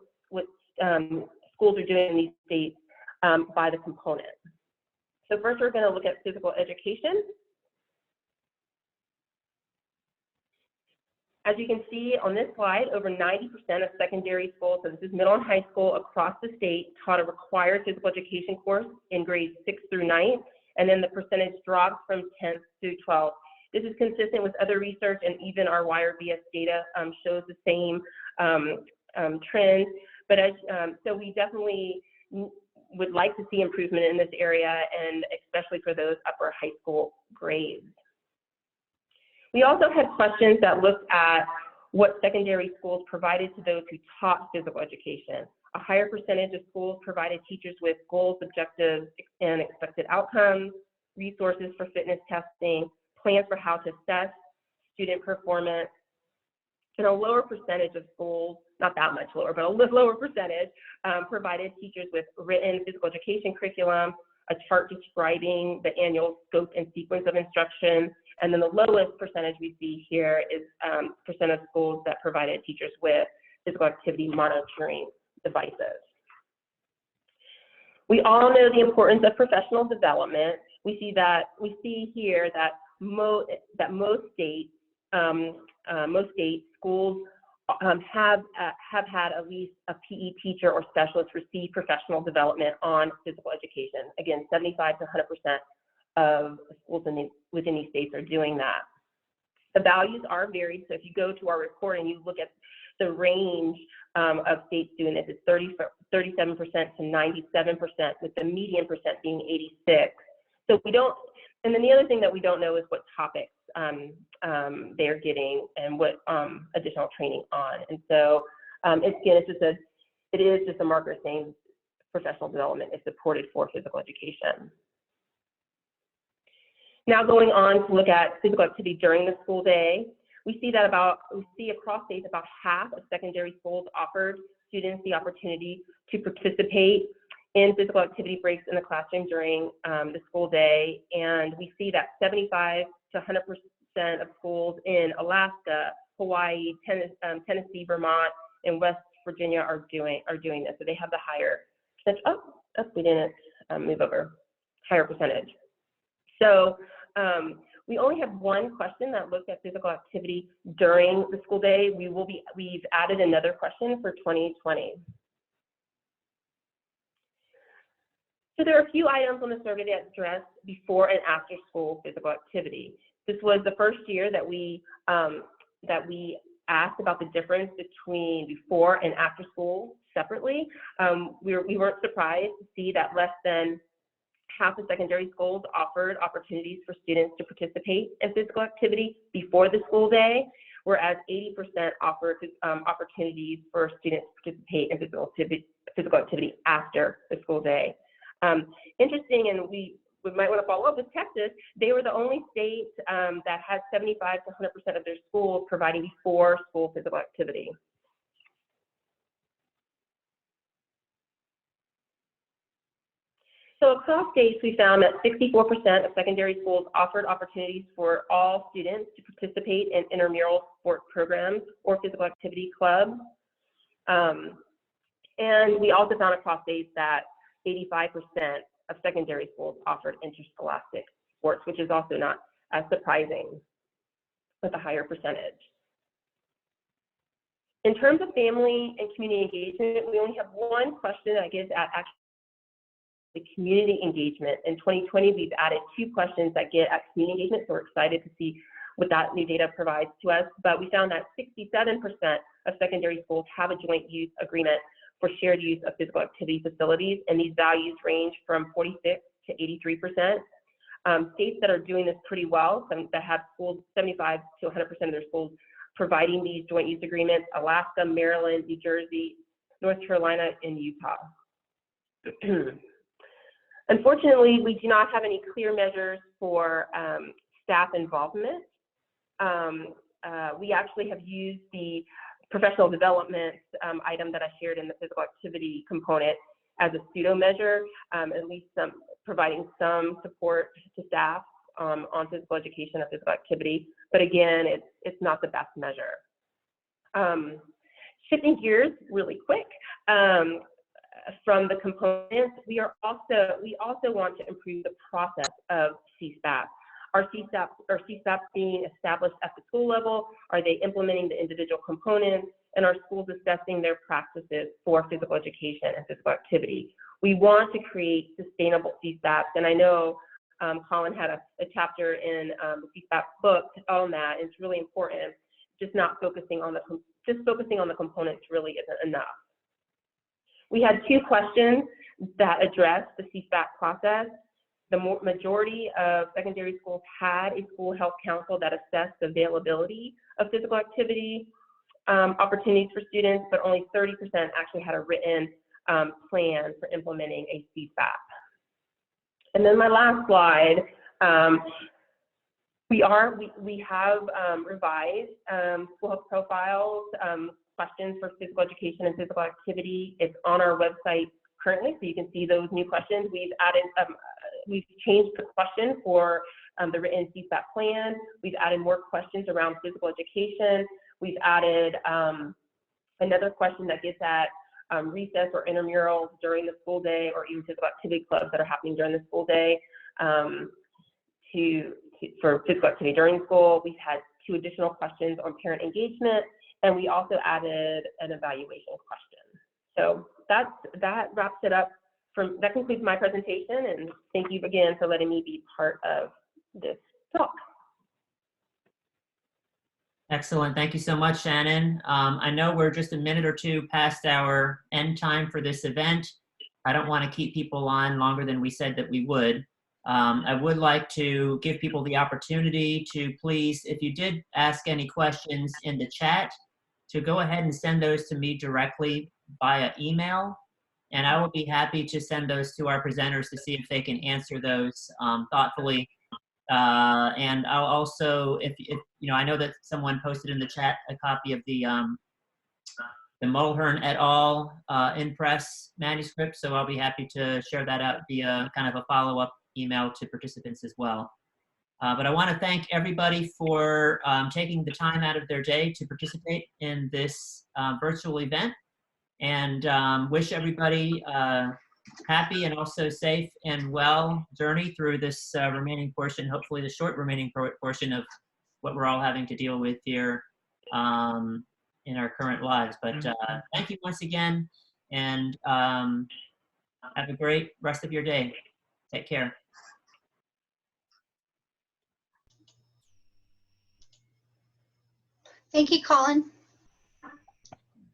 schools are doing in these states by the component. So first, we're going to look at physical education. As you can see on this slide, over 90% of secondary schools, so this is middle and high school across the state, taught a required physical education course in grades 6 through 9, and then the percentage drops from 10th through 12th. This is consistent with other research, and even our WIRE-BS data shows the same trend. But so we definitely would like to see improvement in this area, and especially for those upper high school grades. We also had questions that looked at what secondary schools provided to those who taught physical education. A higher percentage of schools provided teachers with goals, objectives, and expected outcomes, resources for fitness testing, plans for how to assess student performance, and a lower percentage of schools, not that much lower, but a lower percentage, provided teachers with written physical education curriculum, a chart describing the annual scope and sequence of instruction, and then the lowest percentage we see here is percent of schools that provided teachers with physical activity monitoring devices. We all know the importance of professional development. We see here that most states schools have had at least a PE teacher or specialist receive professional development on physical education. Again, 75 to 100% of schools within these states are doing that. The values are varied, so if you go to our report and you look at the range of states doing this, it's 37% to 97%, with the median percent being 86. So we don't, and then the other thing that we don't know is what topics they're getting and what additional training on. And so it is just a marker saying professional development is supported for physical education. Now going on to look at physical activity during the school day, we see across states about half of secondary schools offered students the opportunity to participate in physical activity breaks in the classroom during the school day. And we see that 75 to 100% of schools in Alaska, Hawaii, Tennessee, Vermont, and West Virginia are doing this. So they have the higher percentage. Oh, we didn't move over. Higher percentage. So we only have one question that looked at physical activity during the school day. We've added another question for 2020. So there are a few items on the survey that address before and after school physical activity. This was the first year that we asked about the difference between before and after school separately. We weren't surprised to see that less than half of secondary schools offered opportunities for students to participate in physical activity before the school day, whereas 80% offered opportunities for students to participate in physical activity after the school day. Interesting, and we might want to follow up with Texas. They were the only state that had 75 to 100% of their schools providing before school physical activity. So across states, we found that 64% of secondary schools offered opportunities for all students to participate in intramural sport programs or physical activity clubs. And we also found across states that 85% of secondary schools offered interscholastic sports, which is also not as surprising with a higher percentage. In terms of family and community engagement, we only have one question that gets at actually the community engagement. In 2020, we've added 2 questions that get at community engagement, so we're excited to see what that new data provides to us. But we found that 67% of secondary schools have a joint use agreement for shared use of physical activity facilities, and these values range from 46 to 83%. States that are doing this pretty well, that have schools, 75 to 100% of their schools providing these joint use agreements: Alaska, Maryland, New Jersey, North Carolina, and Utah. Unfortunately, we do not have any clear measures for staff involvement. We actually have used the professional development item that I shared in the physical activity component as a pseudo measure, at least providing some support to staff on physical education and physical activity. But again, it's not the best measure. Shifting gears really quick, from the components, we also want to improve the process of CSPAP. Are CSPAP being established at the school level? Are they implementing the individual components? And are schools assessing their practices for physical education and physical activity? We want to create sustainable CSPAPs, and I know Colin had a chapter in the CSPAP book on that. It's really important. Just not focusing on the components really isn't enough. We had 2 questions that addressed the CSPAP process. The majority of secondary schools had a school health council that assessed the availability of physical activity opportunities for students, but only 30% actually had a written plan for implementing a CSPAP. And then my last slide, we have revised school health profiles, questions for physical education and physical activity. It's on our website currently, so you can see those new questions. We've changed the question for the written CSPAP plan. We've added more questions around physical education. We've added another question that gets at recess or intramurals during the school day, or even physical activity clubs that are happening during the school day for physical activity during school. We've had 2 additional questions on parent engagement, and we also added an evaluation question. So that wraps it up. That concludes my presentation, and thank you again for letting me be part of this talk. Excellent. Thank you so much, Shannon. I know we're just a minute or 2 past our end time for this event. I don't want to keep people on longer than we said that we would. I would like to give people the opportunity to please, if you did ask any questions in the chat, to go ahead and send those to me directly via email. And I will be happy to send those to our presenters to see if they can answer those thoughtfully. And I'll also, if you know, I know that someone posted in the chat a copy of the Mulhern et al. In-press manuscript, so I'll be happy to share that out via kind of a follow-up email to participants as well. But I want to thank everybody for taking the time out of their day to participate in this virtual event, and wish everybody happy and also safe and well journey through this remaining portion, hopefully the short remaining portion of what we're all having to deal with here in our current lives. But thank you once again, and have a great rest of your day. Take care. Thank you, Colin.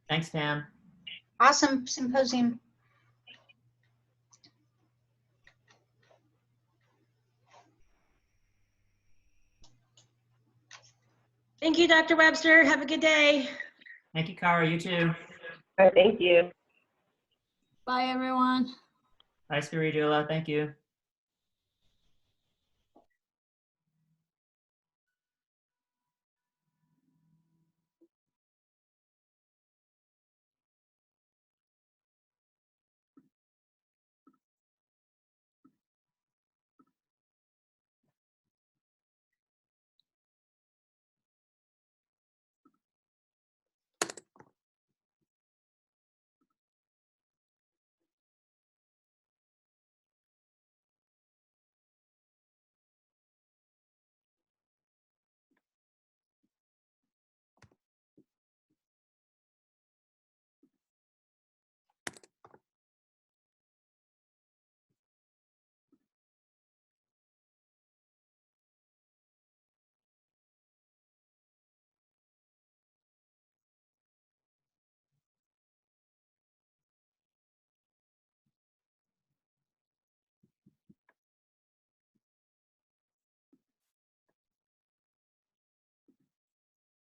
Thanks, Pam. Awesome symposium. Thank you, Dr. Webster. Have a good day. Thank you, Kara. You too. All right, thank you. Bye, everyone. Bye, Spiridula. Thank you.